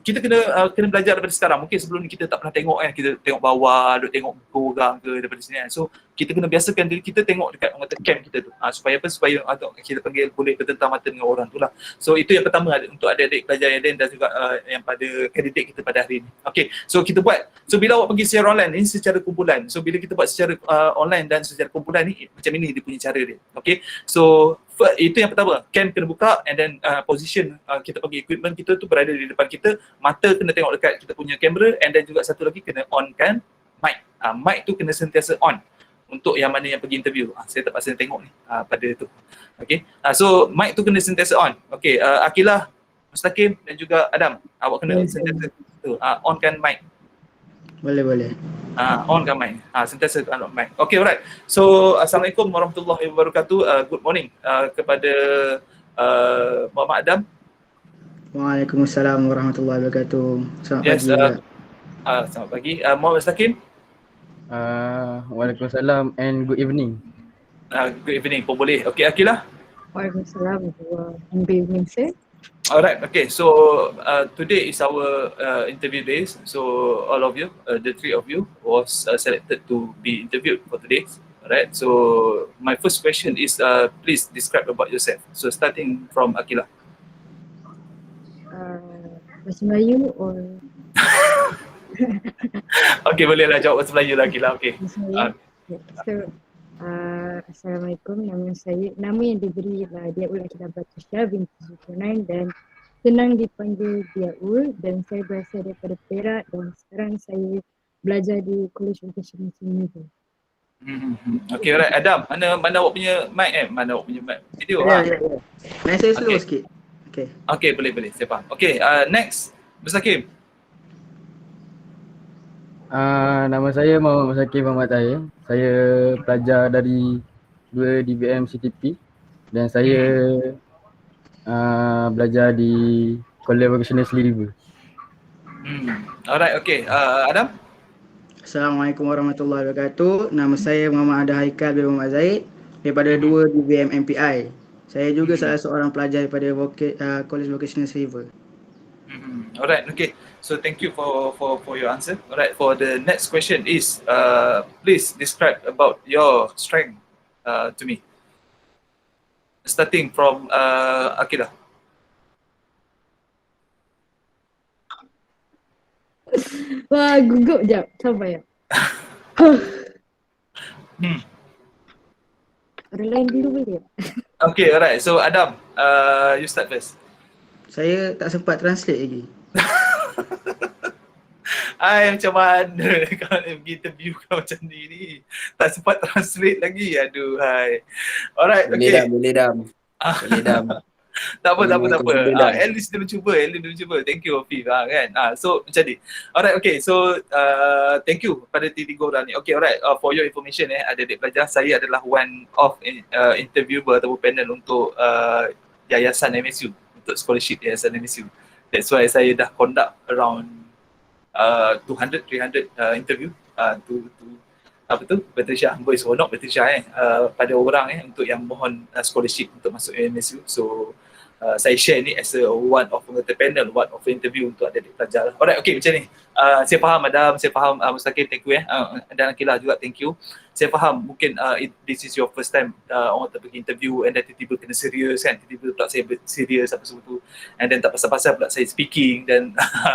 kita kena belajar daripada sekarang. Mungkin sebelum ni kita tak pernah tengok kan, kita tengok bawah, duk tengok muka orang ke daripada sini kan. So kita kena biasakan diri kita tengok dekat orang kata cam kita tu. Supaya apa? Supaya kita panggil boleh bertentang mata dengan orang tu lah. So itu yang pertama untuk adik-adik pelajar yang lain dan juga yang pada kandidat kita pada hari ni. Okay, so kita buat. So bila awak pergi secara online ni secara kumpulan. So bila kita buat secara online dan secara kumpulan ni macam ini dia punya cara dia. Okay, so itu yang pertama, cam kena buka and then position kita panggil equipment kita tu berada di depan kita, mata kena tengok dekat kita punya kamera and then juga satu lagi kena on kan mic. Mic tu kena sentiasa on untuk yang mana yang pergi interview. Saya terpaksa tengok ni pada tu. Okay, so mic tu kena sentiasa on. Okay, Akilah, Mustaqim dan juga Adam, awak kena sentiasa on kan mic. Boleh. On kan mic. Sentiasa on mic. Okay, alright. So Assalamualaikum warahmatullahi wabarakatuh. Good morning kepada Muhammad Adam. Waalaikumsalam warahmatullahi wabarakatuh. Selamat pagi. Selamat pagi. Muhammad Mustaqim. Waalaikumsalam and good evening. Good evening pun boleh. Okay, Akilah. Waalaikumsalam. Good evening, sir. Alright, okay. So today is our interview days. So all of you, the three of you was selected to be interviewed for today. Alright. So my first question is please describe about yourself. So starting from Akilah. Bahasa Melayu or Okay, bolehlah jawab bahasa Melayu lah Akilah. Okay. Bahasa Melayu? So, Assalamualaikum, nama yang diberi adalah Diaul Akilah Batusha binti Zulkarnain dan senang dipanggil Diaul dan saya berasal daripada Perak dan sekarang saya belajar di College Vocational Senior. Okay, alright. Adam, mana awak punya mic Mana awak punya mic? Video Ya. Naik saya slow sikit. Okay. Okay, boleh. Saya faham. Okay, next. Mustaqim. Nama saya Muhammad Mustaqim Muhammad Tahir. Saya pelajar dari 2 DBM CTP dan saya belajar di College Vocational Seri River. Alright, okay. Adam? Assalamualaikum warahmatullahi wabarakatuh. Nama saya Muhammad Ada Haikal bin Muhammad Zaid daripada 2 DBM MPI. Saya juga salah seorang pelajar daripada College Vocational Seri River. Alright, okay. So thank you for your answer. Alright, for the next question is please describe about your strength to me. Starting from Akilah. Wah, gugup jap. Sabar ya. Orang lain dulu boleh? Okay, alright. So Adam, you start first. Saya tak sempat translate lagi. Macam mana kalau nak pergi interview kalau macam ni. Tak sempat translate lagi. Aduh, hai. Alright, Boleh okay. Dam, boleh Dam. Boleh Dam. Tak apa. Boleh confident dah. At least dia dulu cuba. Thank you, Afif. Kan? So, macam ni. Alright, okay. So, thank you pada tiga orang ni. Okay, alright. For your information, adik-adik pelajar, saya adalah one of interviewer ataupun panel untuk Yayasan MSU, untuk scholarship Yayasan MSU. That's why saya dah conduct around 200-300 interview to Patricia, boys or not Patricia pada orang untuk yang mohon scholarship untuk masuk MSU. So saya share ni as a one of the panel, one of interview untuk adik-adik pelajar. Alright, okay, macam ni. Saya faham Adam, saya faham Mustaqim, thank you dan Akilah juga thank you. Saya faham mungkin this is your first time orang tak pergi interview and then tiba-tiba kena serius kan, tiba-tiba pula saya serius apa semua tu, and then tak pasal-pasal pula saya speaking dan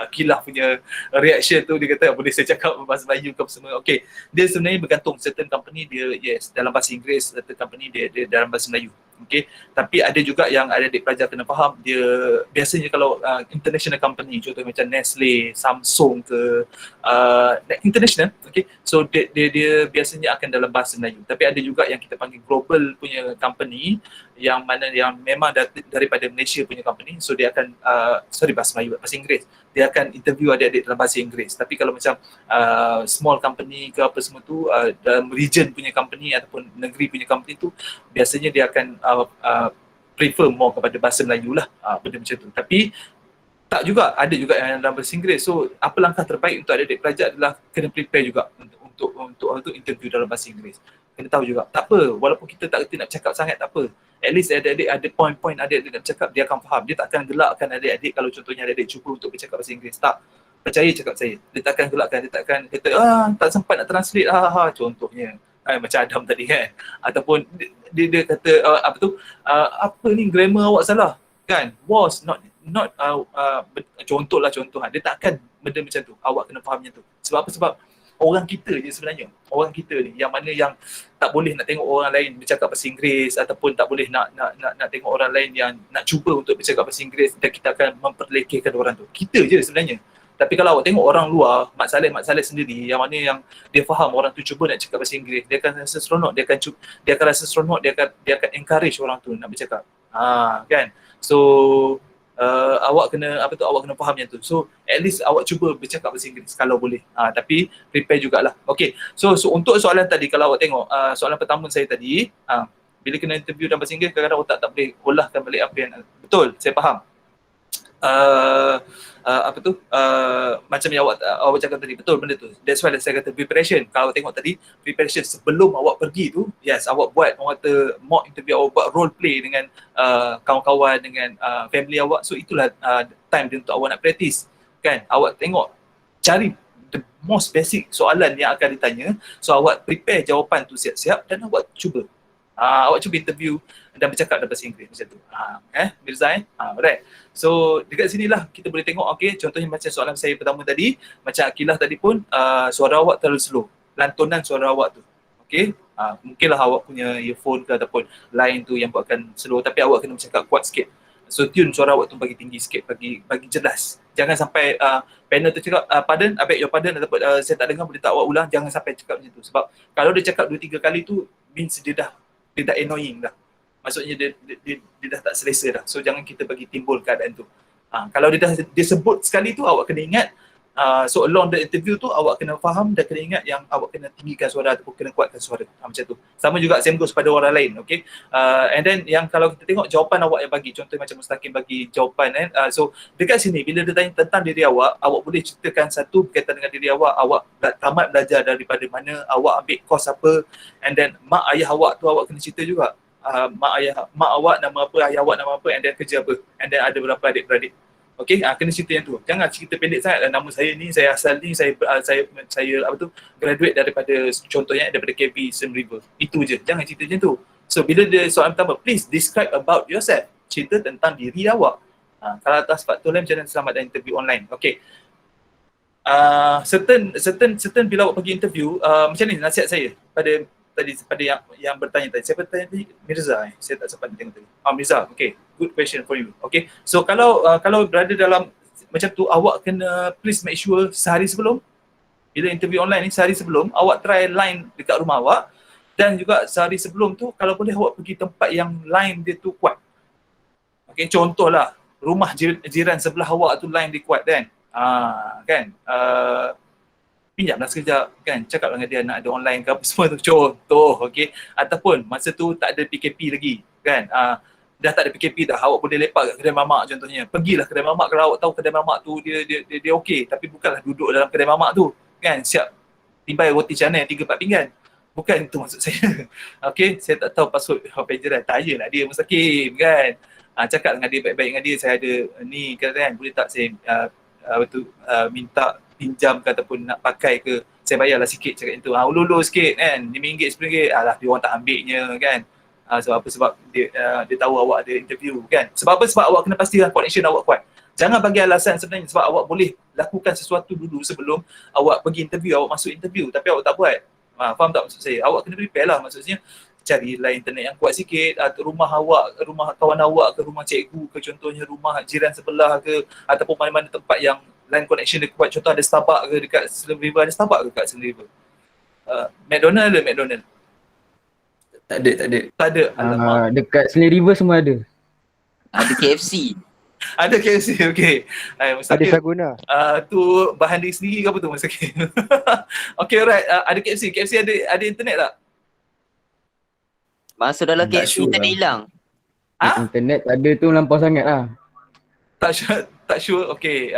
Akilah punya reaction tu dia kata boleh saya cakap bahasa Melayu ke apa semua. Okay, dia sebenarnya bergantung, certain company dia yes dalam bahasa Inggeris, certain company dia dalam bahasa Melayu. Okay, tapi ada juga yang adik-adik pelajar kena faham, dia biasanya kalau international company, contoh macam Nestle, Samsung ke international, okay, so dia biasanya akan dalam bahasa Melayu. Tapi ada juga yang kita panggil global punya company, yang mana yang memang daripada Malaysia punya company, so dia akan bahasa Melayu, bahasa Inggeris, dia akan interview adik-adik dalam bahasa Inggeris. Tapi kalau macam small company ke apa semua tu, dalam region punya company ataupun negeri punya company tu, biasanya dia akan prefer more kepada bahasa Melayu lah, benda macam tu. Tapi tak juga, ada juga yang dalam bahasa Inggeris. So apa langkah terbaik untuk adik-adik pelajar adalah kena prepare juga untuk interview dalam bahasa Inggeris. Kena tahu juga, tak apa, walaupun kita tak kerti nak cakap sangat, tak apa. At least adik-adik ada point-point adik-adik nak cakap, dia akan faham. Dia takkan gelakkan adik-adik kalau contohnya adik-adik cuba untuk bercakap bahasa Inggeris. Tak, percaya cakap saya. Dia takkan gelakkan, dia takkan kata tak sempat nak translate contohnya. Macam Adam tadi kan. Ataupun dia kata apa ni grammar awak salah kan, was not contoh. Dia takkan benda macam tu, awak kena faham macam tu. Sebab apa? Sebab orang kita je sebenarnya, orang kita ni yang mana yang tak boleh nak tengok orang lain bercakap bahasa Inggeris, ataupun tak boleh nak tengok orang lain yang nak cuba untuk bercakap bahasa Inggeris dan kita akan memperlekehkan orang tu. Kita je sebenarnya. Tapi kalau awak tengok orang luar, Mak Saleh sendiri yang mana yang dia faham orang tu cuba nak cakap bahasa Inggeris, dia akan rasa seronok, dia akan rasa seronok, dia akan encourage orang tu nak bercakap. Kan? So awak kena faham yang tu. So at least awak cuba bercakap bahasa Inggeris kalau boleh. Tapi prepare jugalah. Okay. So untuk soalan tadi, kalau awak tengok soalan pertama saya tadi, bila kena interview dalam bahasa Inggeris, kadang-kadang otak tak boleh olahkan balik apa yang betul, saya faham. Macam yang awak cakap tadi, betul benda tu. That's why saya kata preparation. Kalau tengok tadi, preparation sebelum awak pergi tu, yes, awak buat mock interview, awak buat role play dengan kawan-kawan, dengan family awak. So itulah time dia untuk awak nak practice kan. Awak tengok, cari the most basic soalan yang akan ditanya. So awak prepare jawapan tu siap-siap dan awak cuba. Awak cuba interview dan bercakap dalam bahasa Inggeris macam tu. Mirza alright. So dekat sinilah kita boleh tengok, okay, contohnya macam soalan saya pertama tadi, macam Akilah tadi pun, suara awak terlalu slow, lantunan suara awak tu, okay, mungkinlah awak punya earphone ke ataupun line tu yang buatkan slow, tapi awak kena bercakap kuat sikit. So tune suara awak tu bagi tinggi sikit, bagi jelas. Jangan sampai panel tu cakap pardon, I beg your pardon, ataupun saya tak dengar, boleh tak awak ulang. Jangan sampai cakap macam tu. Sebab kalau dia cakap 2-3 kali tu, means dia dah annoying dah. Maksudnya dia dah tak selesa dah. So jangan kita bagi timbul keadaan tu. Kalau dia sebut sekali tu, awak kena ingat, so along the interview tu awak kena faham dan kena ingat yang awak kena tinggikan suara ataupun kena kuatkan suara. Macam tu. Sama juga same goes pada orang lain, okay. And then yang kalau kita tengok jawapan awak yang bagi, contoh macam Mustaqim bagi jawapan so dekat sini bila dia tanya tentang diri awak boleh ceritakan satu berkaitan dengan diri awak tamat belajar daripada mana, awak ambil course apa, and then mak ayah awak tu awak kena cerita juga. Mak awak nama apa, ayah awak nama apa, and then kerja apa, and then ada berapa adik-beradik. Okay, kena cerita yang tu. Jangan cerita pendek sangat. Nama saya ni, saya asal ni, saya graduate daripada, contohnya daripada KB Siem River. Itu je. Jangan cerita macam tu. So bila dia soalan pertama, please describe about yourself. Cerita tentang diri awak. Kalau atas faktor lain, macam mana selamat dan interview online. Okay. Certain bila awak pergi interview, macam ni nasihat saya pada yang bertanya tadi. Saya bertanya tadi Mirza, saya tak sempat tengok tadi. Mirza, okay, good question for you. Okay, so kalau berada dalam macam tu, awak kena please make sure sehari sebelum Bila interview online ni sehari sebelum awak try line dekat rumah awak, dan juga sehari sebelum tu kalau boleh awak pergi tempat yang line dia tu kuat. Okey, contohlah rumah jiran sebelah awak tu line dia kuat kan. Kan? Pinjamlah sekejap kan, cakap dengan dia nak ada online ke apa semua tu, contoh. Okey, ataupun masa tu tak ada PKP lagi kan. Dah tak ada PKP dah, awak boleh lepak kat kedai mamak contohnya. Pergilah kedai mamak kalau awak tahu kedai mamak tu dia okey, tapi bukanlah duduk dalam kedai mamak tu kan, siap timbai roti canai 3-4 pinggan. Bukan itu maksud saya. Okey, saya tak tahu password pageran, tanyalah dia Mustaqim kan. Cakap dengan dia baik-baik dengan dia, saya ada ni kan, boleh tak saya minta pinjam ke ataupun nak pakai ke, saya bayarlah sikit, cakap itu. Ulu-ulu sikit kan, RM5, RM10, alah dia orang tak ambilnya kan. Sebab apa? Sebab dia tahu awak ada interview kan. Sebab apa? Sebab awak kena pastikan connection awak kuat. Jangan bagi alasan sebenarnya, sebab awak boleh lakukan sesuatu dulu sebelum awak pergi interview, awak masuk interview tapi awak tak buat. Faham tak maksud saya? Awak kena prepare lah, maksudnya carilah internet yang kuat sikit, atau rumah awak, rumah kawan awak ke, rumah cikgu ke, contohnya rumah jiran sebelah ke, ataupun mana-mana tempat yang line connection dia kuat. Contoh ada Starbucks ke dekat Slim River, ada Starbucks ke dekat Slim River? McDonald ada McDonald? Tak ada. Tak ada. Alamak. Dekat Slim River semua ada. Ada KFC. Ada KFC, okey. Ada Saguna. Tu bahan diri sendiri ke apa tu Mas Hakim? Okey, alright. Ada KFC. KFC ada internet tak? Masa dalam Tak KFC sure internet lah. hilang. Internet tak ada tu lampau sangat lah. Tak sure. Okey.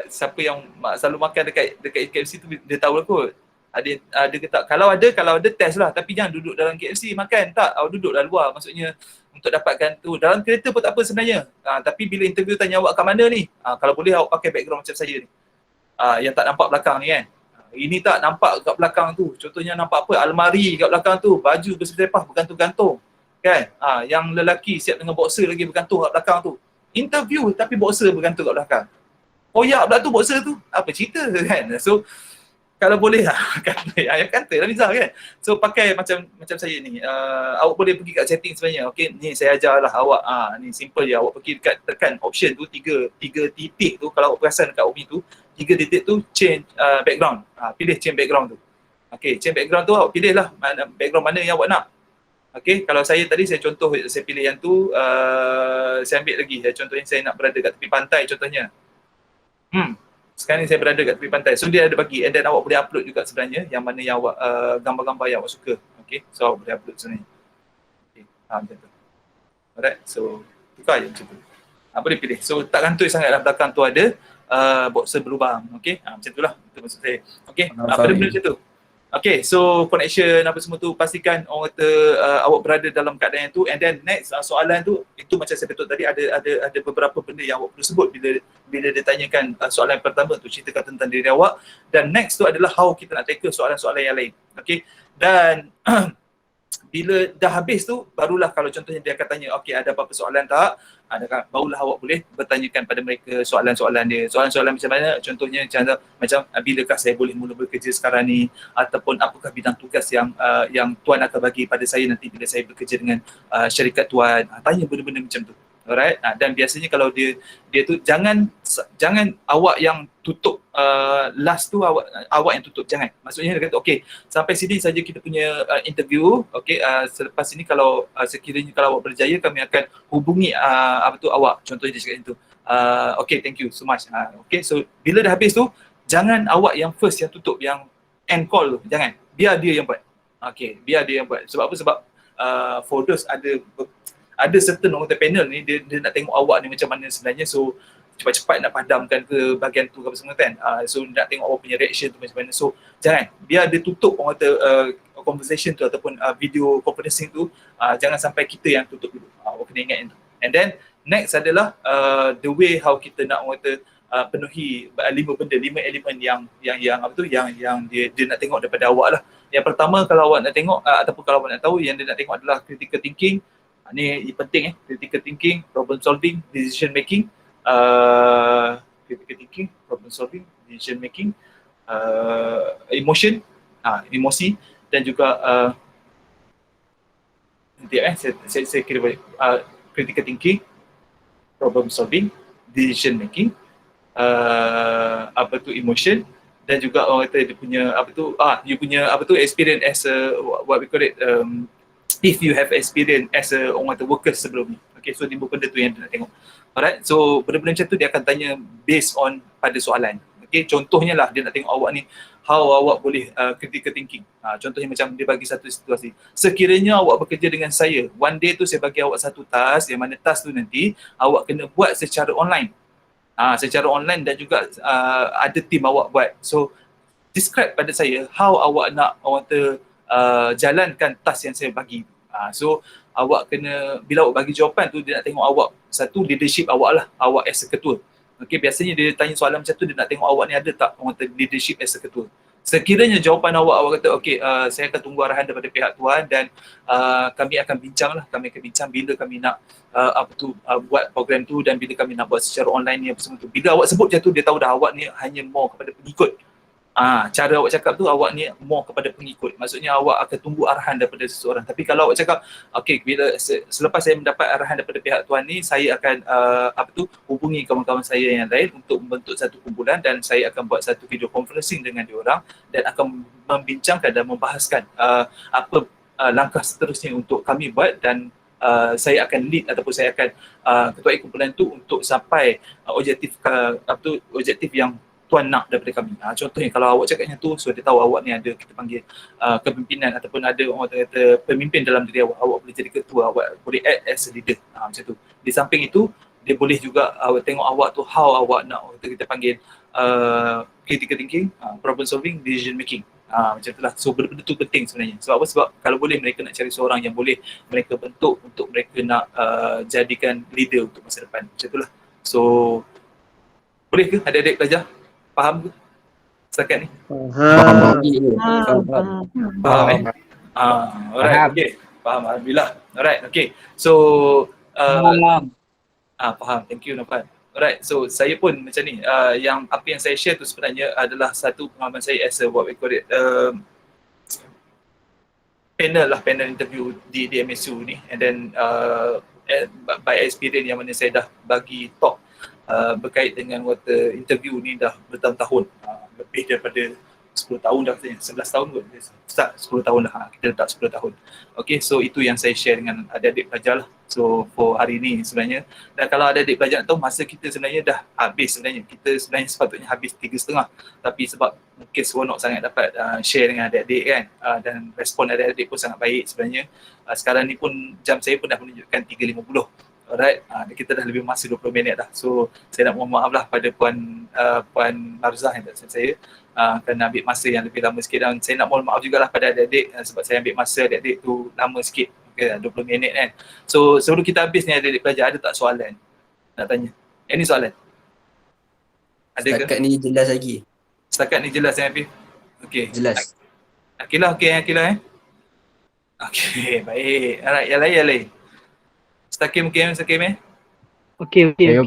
Siapa yang selalu makan dekat KFC tu dia tahu lah kot. Ada ke tak? Kalau ada test lah, tapi jangan duduk dalam KFC makan. Tak, awak duduklah luar, maksudnya untuk dapatkan tu. Dalam kereta pun tak apa sebenarnya. Tapi bila interview tanya awak kat mana ni, kalau boleh awak pakai background macam saya ni. Yang tak nampak belakang ni kan. Ini tak nampak kat belakang tu. Contohnya nampak apa? Almari kat belakang tu, baju bersepah bergantung-gantung. Kan? Yang lelaki siap dengan boxer lagi bergantung kat belakang tu. Interview tapi boxer bergantung kat belakang. Koyak pula tu boxer tu. Apa cerita kan? So kalau boleh lah, ayam kata lah Nizah kan. So pakai macam saya ni, awak boleh pergi kat setting sebenarnya. Okay, ni saya ajar lah awak, ni simple je. Awak pergi dekat tekan option tu, tiga titik tu, kalau awak perasan dekat Umi tu, 3 titik tu change background. Pilih change background tu. Okay, change background tu awak pilih lah background mana yang awak nak. Okay, kalau saya tadi saya contoh, saya pilih yang tu, saya ambil lagi. Contohnya saya nak berada kat tepi pantai contohnya. Sekarang ni saya berada kat tepi pantai. So dia ada bagi, and then awak boleh upload juga sebenarnya yang mana yang awak gambar-gambar yang awak suka. Okay, so awak boleh upload sebenarnya. Okay, macam tu. Alright, so tukar je macam tu. Boleh pilih. So tak kantoi sangat dalam belakang tu ada boxer berlubang. Okay, macam tu lah. Itu maksud saya. Okay, benda-benda macam tu. Okay, so connection apa semua tu, pastikan orang kata awak berada dalam keadaan yang tu. And then next soalan tu, itu macam saya betul tadi, ada beberapa benda yang awak perlu sebut bila dia tanyakan soalan pertama tu, ceritakan tentang diri awak. Dan next tu adalah how kita nak tackle soalan-soalan yang lain. Okay, dan bila dah habis tu, barulah kalau contohnya dia akan tanya, okay ada apa-apa soalan tak? Barulah awak boleh bertanyakan pada mereka soalan-soalan dia. Soalan-soalan macam mana? Contohnya macam bilakah saya boleh mula bekerja sekarang ni? Ataupun apakah bidang tugas yang Tuan akan bagi pada saya nanti bila saya bekerja dengan syarikat Tuan? Tanya benda-benda macam tu. Alright, dan biasanya kalau dia tu jangan awak yang tutup last tu, awak yang tutup, jangan. Maksudnya dia kata okey, sampai sini saja kita punya interview. Okey, selepas ini kalau sekiranya kalau awak berjaya, kami akan hubungi awak. Contohnya dia cakap itu. Okey, thank you so much. Okey, so bila dah habis tu, jangan awak yang first yang tutup, yang end call tu, jangan. Biar dia yang buat. Okey, biar dia yang buat. Sebab apa? Sebab for those ada certain orang panel ni, dia nak tengok awak ni macam mana sebenarnya. So cepat-cepat nak padamkan ke bahagian tu ke apa semua kan. So nak tengok awak punya reaction tu macam mana. So jangan, biar dia tutup orang kata conversation tu ataupun video conferencing tu, jangan sampai kita yang tutup dulu. Awak kena ingat itu. And then next adalah the way how kita nak orang kata penuhi 5 elemen yang apa tu, yang dia nak tengok daripada awak lah. Yang pertama, kalau awak nak tengok ataupun kalau awak nak tahu, yang dia nak tengok adalah critical thinking. Ni penting critical thinking, problem solving, decision making, critical thinking, problem solving, decision making, emotion, emosi, dan juga saya kira balik, critical thinking, problem solving, decision making, emotion, dan juga orang kata dia punya you punya experience as a what we call it, if you have experience as a orang kata worker sebelum ni. Okay, so dia benda tu yang dia nak tengok. Alright, so benda-benda macam tu dia akan tanya based on pada soalan. Okay, contohnya lah dia nak tengok awak ni how awak boleh critical thinking. Contohnya macam dia bagi satu situasi. Sekiranya awak bekerja dengan saya, one day tu saya bagi awak satu task, yang mana task tu nanti awak kena buat secara online. Secara online dan juga ada team awak buat. So describe pada saya how awak nak orang kata jalankan task yang saya bagi. So awak kena, bila awak bagi jawapan tu dia nak tengok awak, satu leadership awak lah, awak as a ketua. Okay, biasanya dia tanya soalan macam tu, dia nak tengok awak ni ada tak orang kata leadership as a ketua. Sekiranya jawapan awak kata okay, saya akan tunggu arahan daripada pihak tuan dan kami akan bincang bila kami nak buat program tu dan bila kami nak buat secara online ni apa semua tu. Bila awak sebut macam tu, dia tahu dah awak ni hanya more kepada pengikut. Cara awak cakap tu awak ni more kepada pengikut. Maksudnya awak akan tunggu arahan daripada seseorang. Tapi kalau awak cakap, okay, bila selepas saya mendapat arahan daripada pihak tuan ni, saya akan hubungi kawan-kawan saya yang lain untuk membentuk satu kumpulan dan saya akan buat satu video conferencing dengan diorang dan akan membincangkan dan membahaskan apa langkah seterusnya untuk kami buat dan saya akan lead ataupun saya akan ketuai kumpulan tu untuk sampai objektif yang tuan nak daripada kami. Contohnya kalau awak cakapnya tu, so dia tahu awak ni ada, kita panggil kepimpinan ataupun ada orang kata pemimpin dalam diri awak. Awak boleh jadi ketua, awak boleh act as a leader. Macam tu. Di samping itu, dia boleh juga tengok awak tu how awak nak, kita panggil critical thinking, problem solving, decision making. Macam itulah. So benda-benda tu penting sebenarnya. Sebab apa? Sebab kalau boleh mereka nak cari seorang yang boleh mereka bentuk untuk mereka nak jadikan leader untuk masa depan. Macam itulah. So boleh ke adik-adik pelajar? Faham ke setakat ni? Faham. Faham alright, okay. Faham, alhamdulillah. Alright, okay. So faham. Thank you Nopal. Alright, so saya pun macam ni, yang apa yang saya share tu sebenarnya adalah satu pengalaman saya as a what we call it, panel interview di MSU ni, and then by experience yang mana saya dah bagi talk berkait dengan water interview ni dah bertahun-tahun, lebih daripada 10 tahun dah katanya, 11 tahun kot, start 10 tahun dah, kita letak 10 tahun. Okay, so itu yang saya share dengan adik-adik pelajar lah. So for hari ni sebenarnya, dan kalau adik-adik pelajar nak tahu, masa kita sebenarnya dah habis sebenarnya. Kita sebenarnya sepatutnya habis 3.30, tapi sebab mungkin seronok sangat dapat share dengan adik-adik kan, dan respon adik-adik pun sangat baik sebenarnya. Sekarang ni pun jam saya pun dah menunjukkan 3.50. Alright, kita dah lebih masa 20 minit dah. So saya nak mohon maaf lah pada Puan Marzah yang tak saya kerana ambil masa yang lebih lama sikit, dan saya nak mohon maaf jugalah pada adik-adik sebab saya ambil masa adik-adik tu lama sikit, 20 minit kan. So sebelum kita habis ni adik-adik pelajar, ada tak soalan nak tanya? Any soalan? Ada ke? Setakat ni jelas lagi. Setakat ni jelas Hafiz? Okay. Jelas. Akilah okay Okay, baik. Alright, yang lain. Sakim Okey. Okay.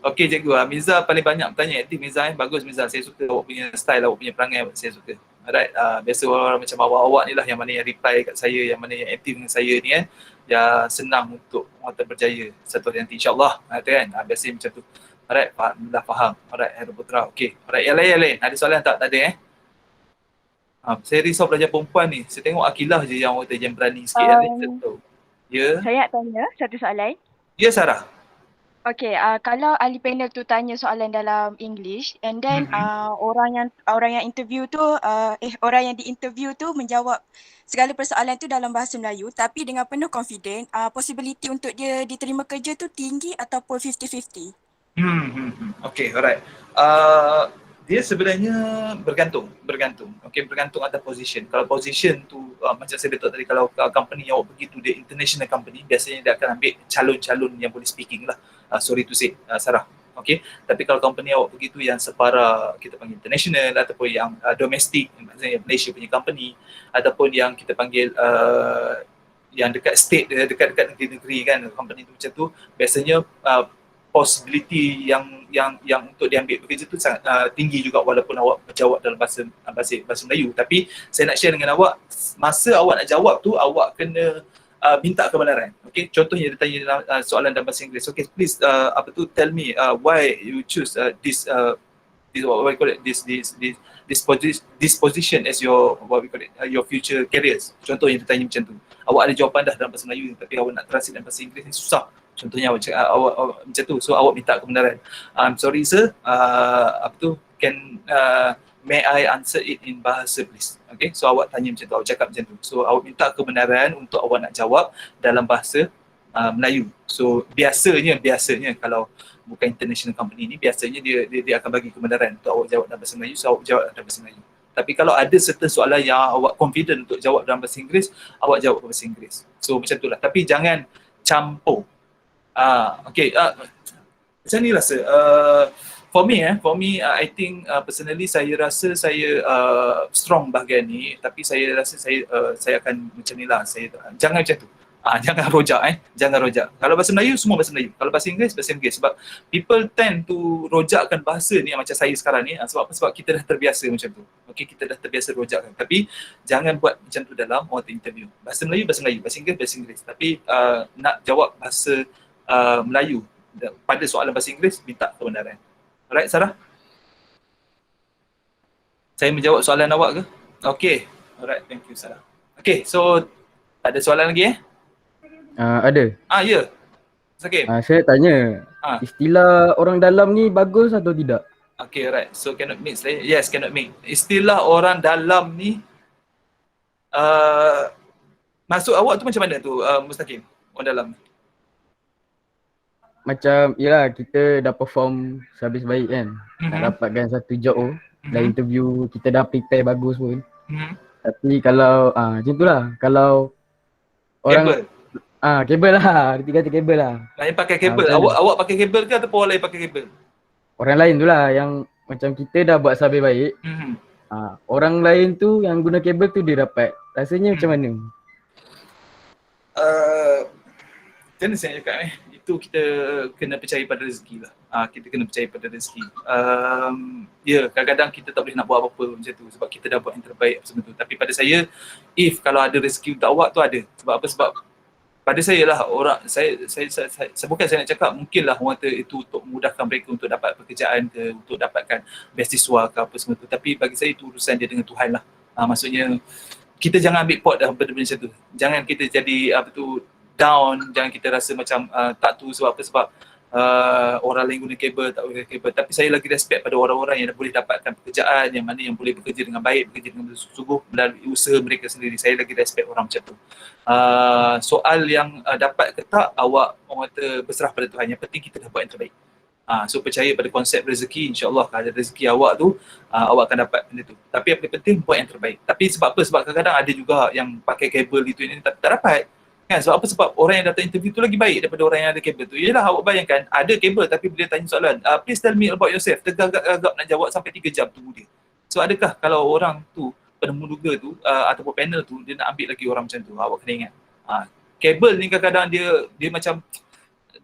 Okey cikgu, Miza paling banyak bertanya aktif Miza bagus Miza, saya suka awak punya style, awak punya perangai, saya suka. Alright, biasa orang macam awak ni lah yang mana yang reply kat saya, yang mana yang aktif dengan saya ni kan, yang senang untuk orang berjaya satu hari nanti insyaAllah, kan, biasa macam tu. Alright, dah faham. Alright, Hairul Putra, okey. Alright, yang lain, ada soalan tak? Tak ada saya risau pelajar perempuan ni, saya tengok Akilah je yang orang yang berani sikit, Ya. Saya nak tanya satu soalan. Ya Sarah. Okay, kalau ahli panel tu tanya soalan dalam English and then orang yang interview tu orang yang diinterview tu menjawab segala persoalan tu dalam bahasa Melayu tapi dengan penuh confident, possibility untuk dia diterima kerja tu tinggi ataupun 50-50? Okay, alright. Dia sebenarnya bergantung. Okay, bergantung atas position. Kalau position tu macam saya letak tadi, kalau company yang awak pergi tu dia international company, biasanya dia akan ambil calon-calon yang boleh speaking lah. Sorry to say, Sarah. Okay, tapi kalau company awak pergi tu yang separa kita panggil international ataupun yang domestic, maksudnya Malaysia punya company, ataupun yang kita panggil yang dekat state, dekat negeri kan, company tu macam tu, biasanya possibility yang untuk diambil bekerja tu sangat tinggi juga walaupun awak berjawab dalam bahasa Melayu. Tapi saya nak share dengan awak, masa awak nak jawab tu awak kena minta kebenaran. Okay, contohnya dia tanya soalan dalam bahasa Inggeris. Okay, please tell me why you choose this what we call it, this position as your what we call it, your future careers. Contoh yang ditanya macam tu. Awak ada jawapan dah dalam bahasa Melayu tapi awak nak translate dalam bahasa Inggeris ni susah. Contohnya awak cakap, awak macam tu. So awak minta kebenaran. I'm sorry sir, may I answer it in bahasa please. Okay, so awak tanya macam tu, awak cakap macam tu. So awak minta kebenaran untuk awak nak jawab dalam bahasa Melayu. So biasanya kalau bukan international company ni, biasanya dia akan bagi kebenaran untuk awak jawab dalam bahasa Melayu, so awak jawab dalam bahasa Melayu. Tapi kalau ada certain soalan yang awak confident untuk jawab dalam bahasa Inggeris, awak jawab bahasa Inggeris. So macam itulah. Tapi jangan campur. Macam ni lah sir. For me, I think personally saya rasa saya strong bahagian ni, tapi saya rasa saya akan macam ni lah. Jangan macam tu. Jangan rojak jangan rojak. Kalau bahasa Melayu, semua bahasa Melayu. Kalau bahasa Inggeris, bahasa Inggeris. Sebab people tend to rojakkan bahasa ni macam saya sekarang ni. Sebab apa? Sebab kita dah terbiasa macam tu. Okay, kita dah terbiasa rojakkan. Tapi jangan buat macam tu dalam orang interview. Bahasa Melayu, bahasa Melayu. Bahasa Inggeris, bahasa Inggeris. Tapi nak jawab bahasa Melayu pada soalan bahasa Inggeris, minta kebenaran. Alright, Sarah? Saya menjawab soalan awak ke? Okay. Alright, thank you Sarah. Okay, so ada soalan lagi Ada. Ya. Okay. Saya tanya, istilah orang dalam ni bagus atau tidak? Okay, right. So cannot mix. Yes, cannot mix. Istilah orang dalam ni, maksud awak tu macam mana tu, Mustaqim? Orang dalam ni? Macam, yelah kita dah perform sehabis baik kan. Nak dapatkan satu job dah interview, kita dah prepare bagus pun. Tapi kalau, macam tu lah. Kalau orang kabel lah, dia kata kabel lah. Yang pakai kabel. Awak pakai kabel ke ataupun orang lain pakai kabel? Orang lain tu lah yang macam kita dah buat sampai baik. Orang lain tu yang guna kabel tu dia dapat. Rasanya macam mana? Macam mana saya cakap itu kita kena percaya pada rezeki lah. Kita kena percaya pada rezeki. Kadang-kadang kita tak boleh nak buat apa-apa macam tu sebab kita dah buat yang terbaik macam tu. Tapi pada saya, kalau ada rezeki untuk awak tu ada. Sebab apa? Sebab pada saya lah, orang saya bukan saya nak cakap mungkinlah orang itu untuk memudahkan mereka untuk dapat pekerjaan ke, untuk dapatkan beasiswa ke apa semua tu. Tapi bagi saya itu urusan dia dengan Tuhan lah. Maksudnya kita jangan ambil pot dah benda-benda macam tu. Jangan kita jadi down, jangan kita rasa macam tak tu sebab apa? Sebab orang lain guna kabel, tak guna kabel. Tapi saya lagi respect pada orang-orang yang boleh dapatkan pekerjaan, yang mana yang boleh bekerja dengan baik, bekerja dengan bersungguh melalui usaha mereka sendiri. Saya lagi respect orang macam tu. Soal yang dapat ke tak, awak orang kata berserah pada Tuhan. Yang penting kita dah buat yang terbaik. So percaya pada konsep rezeki, insyaAllah kalau ada rezeki awak tu, awak akan dapat benda tu. Tapi yang paling penting buat yang terbaik. Tapi sebab apa? Sebab kadang-kadang ada juga yang pakai kabel itu ini tapi tak dapat. Kan? Sebab apa? Sebab orang yang datang interview tu lagi baik daripada orang yang ada kabel tu. Yelah, awak bayangkan ada kabel tapi bila tanya soalan, please tell me about yourself. Tegak-gagap nak jawab sampai 3 jam tunggu dia. So adakah kalau orang tu, penemu tu ataupun panel tu, dia nak ambil lagi orang macam tu? Awak kena ingat. Kabel ni kadang-kadang dia macam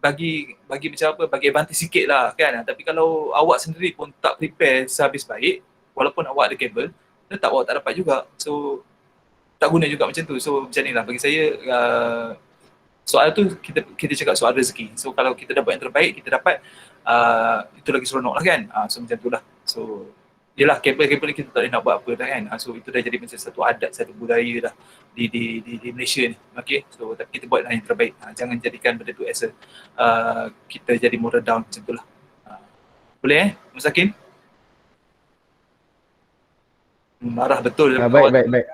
bagi macam apa, bagi advantage sikit lah kan. Tapi kalau awak sendiri pun tak prepare sehabis baik, walaupun awak ada kabel, tetap awak tak dapat juga. So tak guna juga macam tu. So macam ni lah bagi saya, soal tu kita cakap soal rezeki. So kalau kita dah buat yang terbaik, kita dapat, itu lagi seronok lah kan. So macam tu lah. So yelah, kabel-kabel ni kita tak boleh nak buat apa dah kan. So itu dah jadi macam satu adat, satu budaya dah di Malaysia ni. Okay, so tapi kita buat yang terbaik. Jangan jadikan benda tu as kita jadi moral down macam tu lah. Boleh Mustaqim? Marah betul. Baik.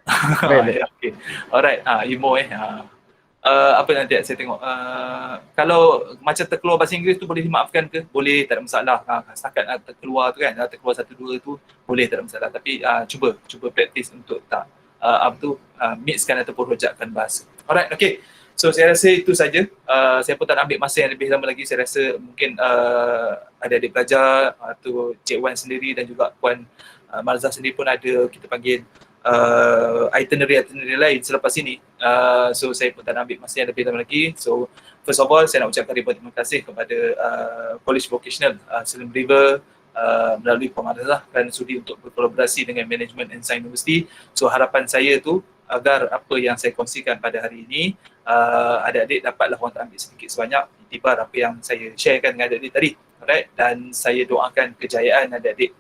Okay. Alright, Imo apa nanti saya tengok. Kalau macam terkeluar bahasa Inggeris tu boleh dimaafkan ke? Boleh, tak ada masalah. Setakat terkeluar tu kan, terkeluar 1-2 tu boleh, tak ada masalah. Tapi cuba praktis untuk tak mixkan ataupun rojakkan bahasa. Alright, okay. So saya rasa itu saja. Saya pun tak nak ambil masa yang lebih lama lagi. Saya rasa mungkin adik-adik pelajar atau Cik Wan sendiri dan juga Puan Marzah sendiri pun ada kita panggil itinerary lain selepas ini. So saya pun tak nak ambil masa yang lebih lama lagi. So first of all, saya nak ucapkan ribuan terima kasih kepada College Vocational Selim River melalui Pemadrasah kerana sudi untuk berkolaborasi dengan Management and Science University. So harapan saya tu agar apa yang saya kongsikan pada hari ini adik-adik dapatlah orang ambil sedikit sebanyak iktibar apa yang saya sharekan dengan adik-adik tadi. Alright, dan saya doakan kejayaan adik-adik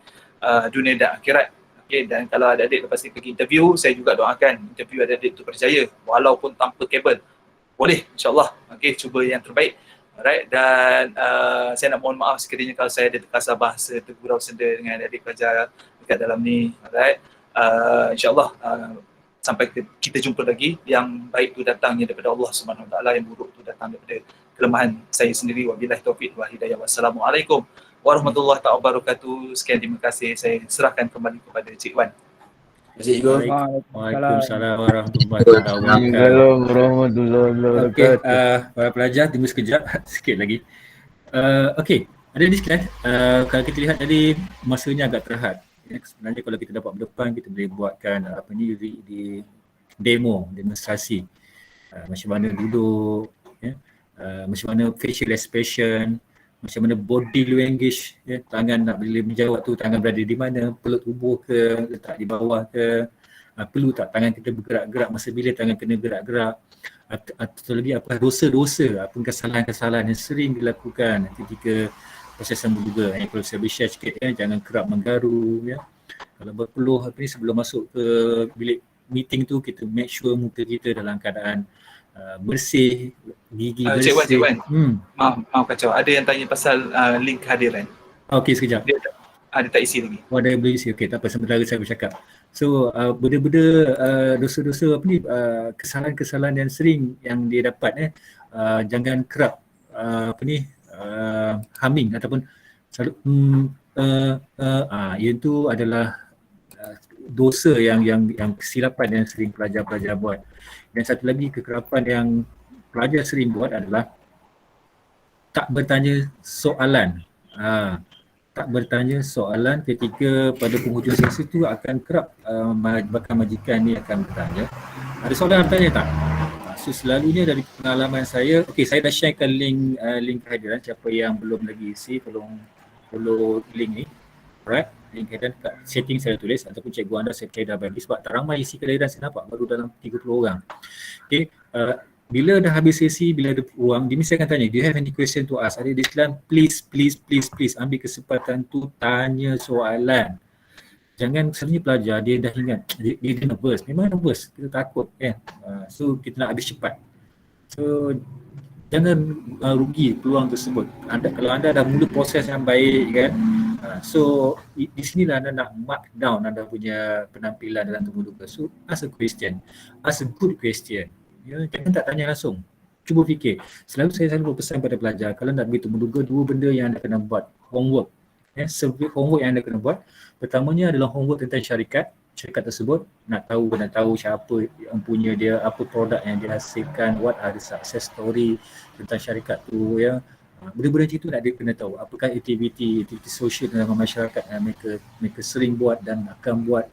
dunia dan akhirat. Okay, dan kalau adik-adik lepas ni pergi interview, saya juga doakan interview adik-adik tu berjaya walaupun tanpa kabel. Boleh, insyaAllah. Okay, cuba yang terbaik. Alright, dan saya nak mohon maaf sekiranya kalau saya ada terkasar bahasa tergurau senda dengan adik pelajar dekat dalam ni. Alright, insyaAllah sampai kita jumpa lagi. Yang baik tu datangnya daripada Allah SWT, yang buruk tu datang daripada kelemahan saya sendiri. Wabillahi taufiq wal hidayah. Wassalamualaikum warahmatullahi wabarakatuh. Sekian, terima kasih. Saya serahkan kembali kepada Cik Wan. Cikgu. Waalaikumsalam warahmatullahi wabarakatuh. Okey, para pelajar tunggu sekejap, sikit lagi. Okey, ada di slide. Kalau kita lihat tadi masanya agak terhad. Ya, sebenarnya kalau kita dapat berdepan, kita boleh buatkan di demonstrasi. Macam mana duduk, ya, macam mana facial expression, macam mana body language, ya, tangan nak boleh menjawab tu, tangan berada di mana, peluk tubuh ke, letak di bawah ke, perlu tak tangan kita bergerak-gerak masa bila tangan kena gerak-gerak, atau lagi apa dosa-dosa, apa kesalahan-kesalahan yang sering dilakukan ketika proses menduga. Kalau saya boleh share sikit, ya, jangan kerap menggaru, ya. Kalau berpeluh sebelum masuk ke bilik meeting tu, kita make sure muka kita dalam keadaan bersih, gigi bersih. Cik Wan, maaf kacau. Ada yang tanya pasal link kehadiran. Okey, sekejap. Dia tak isi lagi. Oh, ada boleh isi. Okey, tak apa, sementara saya bercakap. So, benda-benda dosa-dosa kesalahan-kesalahan yang sering yang dia dapat, jangan kerap humming ataupun selalu itu adalah dosa yang kesilapan yang sering pelajar-pelajar buat. Dan satu lagi kekerapan yang pelajar sering buat adalah tak bertanya soalan. Tak bertanya soalan ketika pada penghujung sesi tu akan kerap bakal majikan ni akan bertanya, ada soalan bertanya tak? So selalunya dari pengalaman saya, okey, saya dah sharekan link kehadiran. Siapa yang belum lagi isi, tolong follow link ni. Alright, link kehadiran kat setting saya tulis ataupun cikgu anda saya percaya dah bagi sebab tak ramai isi kehadiran saya nampak, baru dalam 30 orang. Okey, bila dah habis sesi, bila ada ruang, Jimmy saya akan tanya, do you have any question to ask? Adik Islam, please ambil kesempatan tu tanya soalan. Jangan selalunya pelajar dia dah ingat, dia nervous, memang nervous, kita takut kan. So kita nak habis cepat. So jangan rugi peluang tersebut. Kalau anda dah mula proses yang baik kan, so di sinilah anda nak mark down anda punya penampilan dalam Temuduga. So ask a question, ask a good question. Ya, jangan tak tanya langsung. Cuba fikir. Saya selalu berpesan pada pelajar, kalau nak pergi Temuduga, dua benda yang anda kena buat. Homework. Ya, homework yang anda kena buat. Pertamanya adalah homework tentang syarikat tersebut. Nak tahu siapa yang punya dia, apa produk yang dia hasilkan, what are the success story tentang syarikat tu, ya. Benda-benda itu nak dia kena tahu. Apakah aktiviti sosial dalam masyarakat yang mereka sering buat dan akan buat,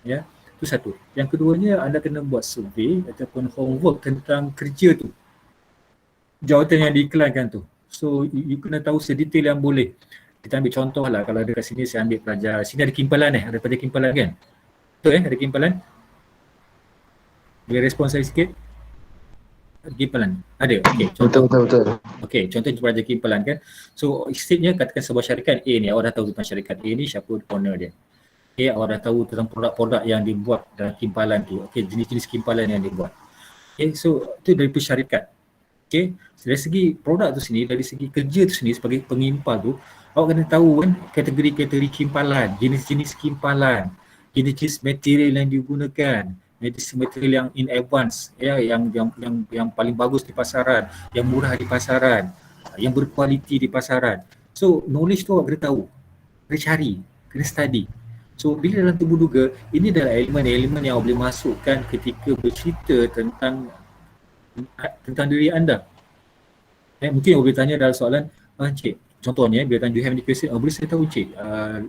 ya. Itu satu. Yang keduanya, anda kena buat survey ataupun homework tentang kerja tu, jawatan yang diiklankan tu. So you kena tahu sedetail yang boleh. Kita ambil contoh lah, kalau dekat sini saya ambil pelajar, sini ada kimpalan ada pada kimpalan kan? Betul ada kimpalan? Boleh respon saya sikit? Ada kimpalan? Ada? Okey, contoh. Betul. Okey, contoh pelajar kimpalan kan? So state-nya katakan sebuah syarikat A ni, awak dah tahu tentang syarikat A ni, siapa owner dia. Okay, awak dah tahu tentang produk-produk yang dibuat dalam kimpalan tu. Okay, jenis-jenis kimpalan yang dibuat. Okay, so itu dari syarikat. Okay, dari segi produk tu sini, dari segi kerja tu sini sebagai pengimpal tu, awak kena tahu kan kategori-kategori kimpalan, jenis-jenis kimpalan, jenis-jenis material yang digunakan, jenis material yang in advance, ya, yang paling bagus di pasaran, yang murah di pasaran, yang berkualiti di pasaran. So knowledge tu awak kena tahu, kena cari, kena study. So bila dalam Temuduga, ini adalah elemen-elemen yang boleh masukkan ketika bercerita tentang diri anda. Mungkin boleh tanya dalam soalan, Cik, contohnya bila tanya, do you have any question? Boleh saya tahu Cik,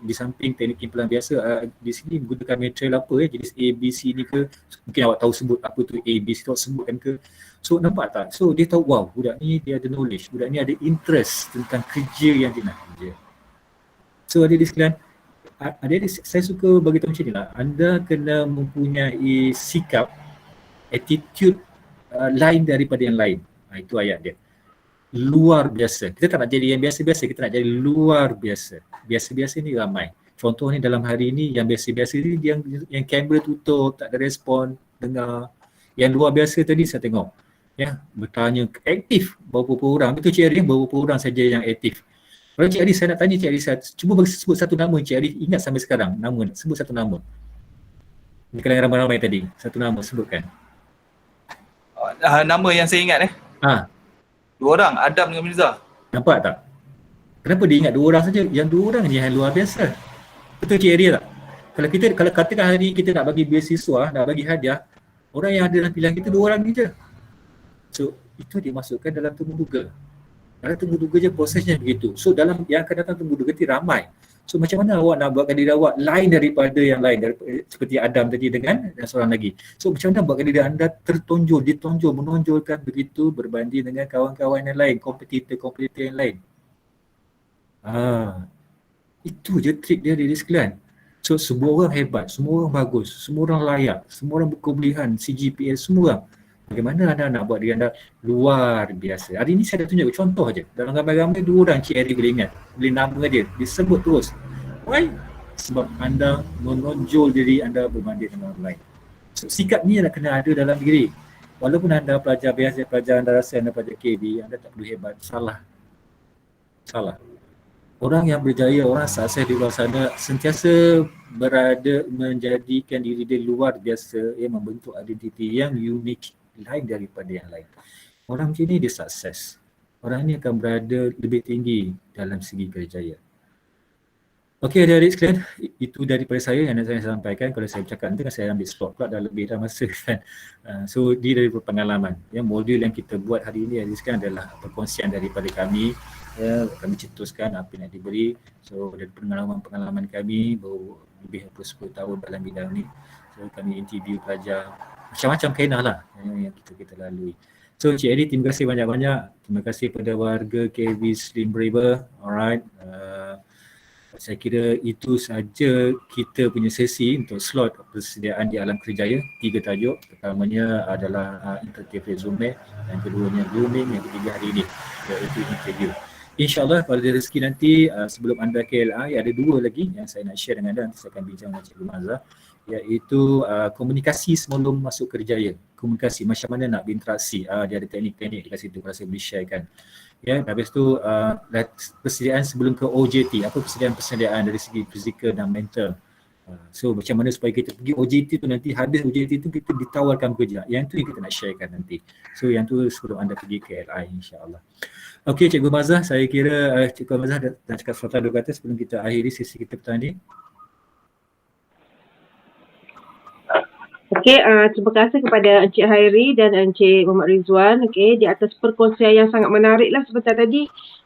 di samping teknik kimpalan biasa, di sini menggunakan material apa jenis A, B, C ni ke? Mungkin awak tahu sebut apa tu A, B, C, awak sebutkan ke? So nampak tak? So dia tahu, wow, budak ni dia ada knowledge, budak ni ada interest tentang kerja yang dia nak kerja. So adik-adik sekalian, adik-adik saya suka bagi tahu macam ni lah, anda kena mempunyai sikap, attitude lain daripada yang lain. Itu ayat dia. Luar biasa. Kita tak nak jadi yang biasa-biasa, kita nak jadi luar biasa. Biasa-biasa ni ramai. Contoh ni dalam hari ni yang biasa-biasa ni yang kamera tutup, tak ada respon, dengar. Yang luar biasa tadi saya tengok. Ya, bertanya aktif berapa orang. Betul Cik Ari, berapa orang saja yang aktif. Kalau Cik Ari, saya nak tanya Cik Ari, cuba bagi sebut satu nama Cik Ari, ingat sampai sekarang nama, sebut satu nama. Ini kalau yang ramai-ramai tadi, satu nama sebutkan. Nama yang saya ingat dua orang, Adam dengan Mirza. Nampak tak? Kenapa dia ingat dua orang saja? Yang dua orang ni yang luar biasa. Betul Cik Ari tak? Kalau katakan hari ni kita nak bagi beasiswa, nak bagi hadiah, orang yang ada dalam pilihan kita dua orang ni je. So itu dimasukkan dalam temuduga. Dalam temuduga je prosesnya begitu. So dalam yang akan datang temuduga nanti ramai. So macam mana awak nak buatkan diri awak lain daripada yang lain, seperti Adam tadi dengan seorang lagi. So macam mana buatkan diri anda tertonjol, ditonjol, menonjolkan begitu berbanding dengan kawan-kawan yang lain, kompetitor yang lain. Itu je trik dia diri sekalian. So semua orang hebat, semua orang bagus, semua orang layak, semua orang berkebolehan, CGPA, semua orang. Bagaimana anda nak buat diri anda luar biasa? Hari ini saya dah tunjuk contoh je. Dalam gambar-gambar dua orang Cik Ari boleh ingat. Boleh nama dia, disebut terus. Why? Sebab anda menonjol diri anda berbanding dengan orang lain. So, sikap ni nak kena ada dalam diri. Walaupun anda pelajar biasa, pelajar anda rasa anda pelajar KB, anda tak perlu hebat. Salah. Orang yang berjaya, orang sukses di luar sana sentiasa berada menjadikan diri dia luar biasa, yang membentuk identiti yang unik, lain daripada yang lain. Orang macam ni dia sukses. Orang ni akan berada lebih tinggi dalam segi kerjaya. Okey adik-adik sekalian, itu daripada saya yang nak saya sampaikan. Kalau saya bercakap nanti kan saya ambil slot pula, dah lebih dah masa kan. So dia dari pengalaman. Modul yang kita buat hari ini adik sekalian adalah perkongsian daripada kami. Kami cetuskan apa yang nak diberi. So dari pengalaman kami baru lebih daripada 10 tahun dalam bidang ni. So kami interview pelajar macam-macam kaedah lah yang kita lalui. So Cik Edi, terima kasih banyak-banyak. Terima kasih kepada warga KB Slim River. Alright. Saya kira itu saja kita punya sesi untuk slot persediaan di Alam Kerjaya. 3 tajuk. Pertamanya adalah interactive resume, yang keduanya blooming, yang ketiga hari ini iaitu interview. InsyaAllah kalau ada rezeki nanti sebelum anda KLI ada 2 lagi yang saya nak share dengan anda. Nanti saya akan bincang dengan Cikgu Mazhar, iaitu komunikasi sebelum masuk kerjaya. Komunikasi, macam mana nak berinteraksi. Dia ada teknik-teknik dekat situ, saya boleh sharekan. Habis tu persediaan sebelum ke OJT. Apa persediaan dari segi fizikal dan mental. So macam mana supaya kita pergi OJT tu nanti, habis OJT tu kita ditawarkan kerja. Yang tu yang kita nak sharekan nanti. So yang tu sebelum anda pergi ke LI insyaAllah. Okey Cikgu Mazhar, saya kira Cikgu Mazhar dah cakap sepatah 2 kata sebelum kita akhiri sesi kita petang ni. Okey, terima kasih kepada Encik Hairi dan Encik Muhammad Rizwan, okey, di atas perkongsian yang sangat menarik lah seperti tadi.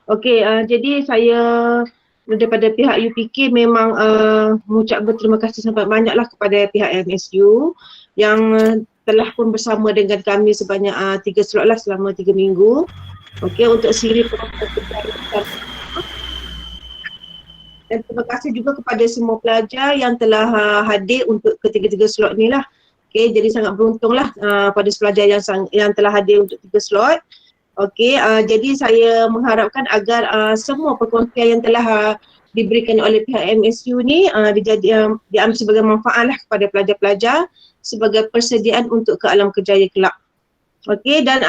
Okey, jadi saya daripada pihak UPK memang mengucap berterima kasih sangat banyaklah kepada pihak MSU yang telah pun bersama dengan kami sebanyak 3 slot lah selama 3 minggu. Okey, untuk siri dan terima kasih juga kepada semua pelajar yang telah hadir untuk ketiga-tiga slot ni lah. Okay, jadi sangat beruntunglah pada pelajar yang telah hadir untuk 3 slot. Okay, jadi saya mengharapkan agar semua perkongsian yang telah diberikan oleh pihak MSU ni diambil sebagai manfaat lah kepada pelajar-pelajar sebagai persediaan untuk ke alam kerjaya kelak. Okay, dan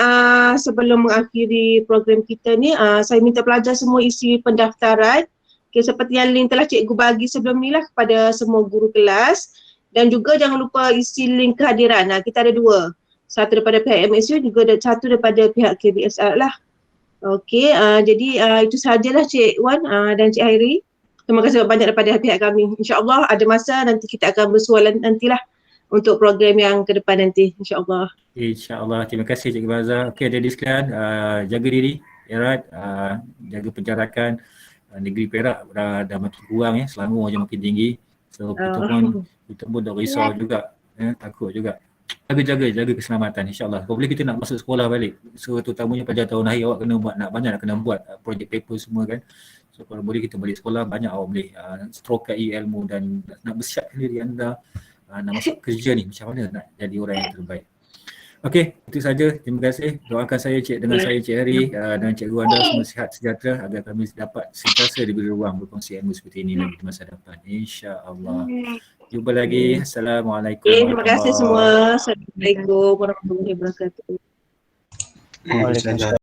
sebelum mengakhiri program kita ni, saya minta pelajar semua isi pendaftaran. Okay, seperti yang link telah cikgu bagi sebelum ni lah kepada semua guru kelas. Dan juga jangan lupa isi link kehadiran. Kita ada 2. Satu daripada pihak MSU, juga ada satu daripada pihak KBSR lah. Okey, jadi itu sahajalah Cik Wan dan Cik Hairi. Terima kasih banyak daripada pihak kami. InsyaAllah ada masa nanti kita akan bersualan nantilah untuk program yang ke depan nanti. InsyaAllah. InsyaAllah. Terima kasih Cikgu Mazhar. Okey adik-adik sekalian, jaga diri. Jaga penjarakan. Negeri Perak dah makin kurang Selangor je makin tinggi. So kita pun dah risau juga, takut juga. Jaga keselamatan insyaAllah. Kalau boleh kita nak masuk sekolah balik. So terutamanya pada tahun akhir awak kena buat, nak kena buat project paper semua kan. So kalau boleh kita balik sekolah, banyak awak boleh strokai ilmu dan nak bersiapkan diri anda nak masuk kerja ni, macam mana nak jadi orang yang terbaik. Okey, itu saja. Terima kasih. Doakan saya dengan saya Cik Hari dan cikgu anda semua sihat sejahtera agar kami dapat sentiasa diberi ruang berkongsi ilmu seperti ini lagi di masa depan. InsyaAllah. Jumpa lagi. Assalamualaikum. Terima kasih semua. Assalamualaikum warahmatullahi wabarakatuh. Waalaikumsalam.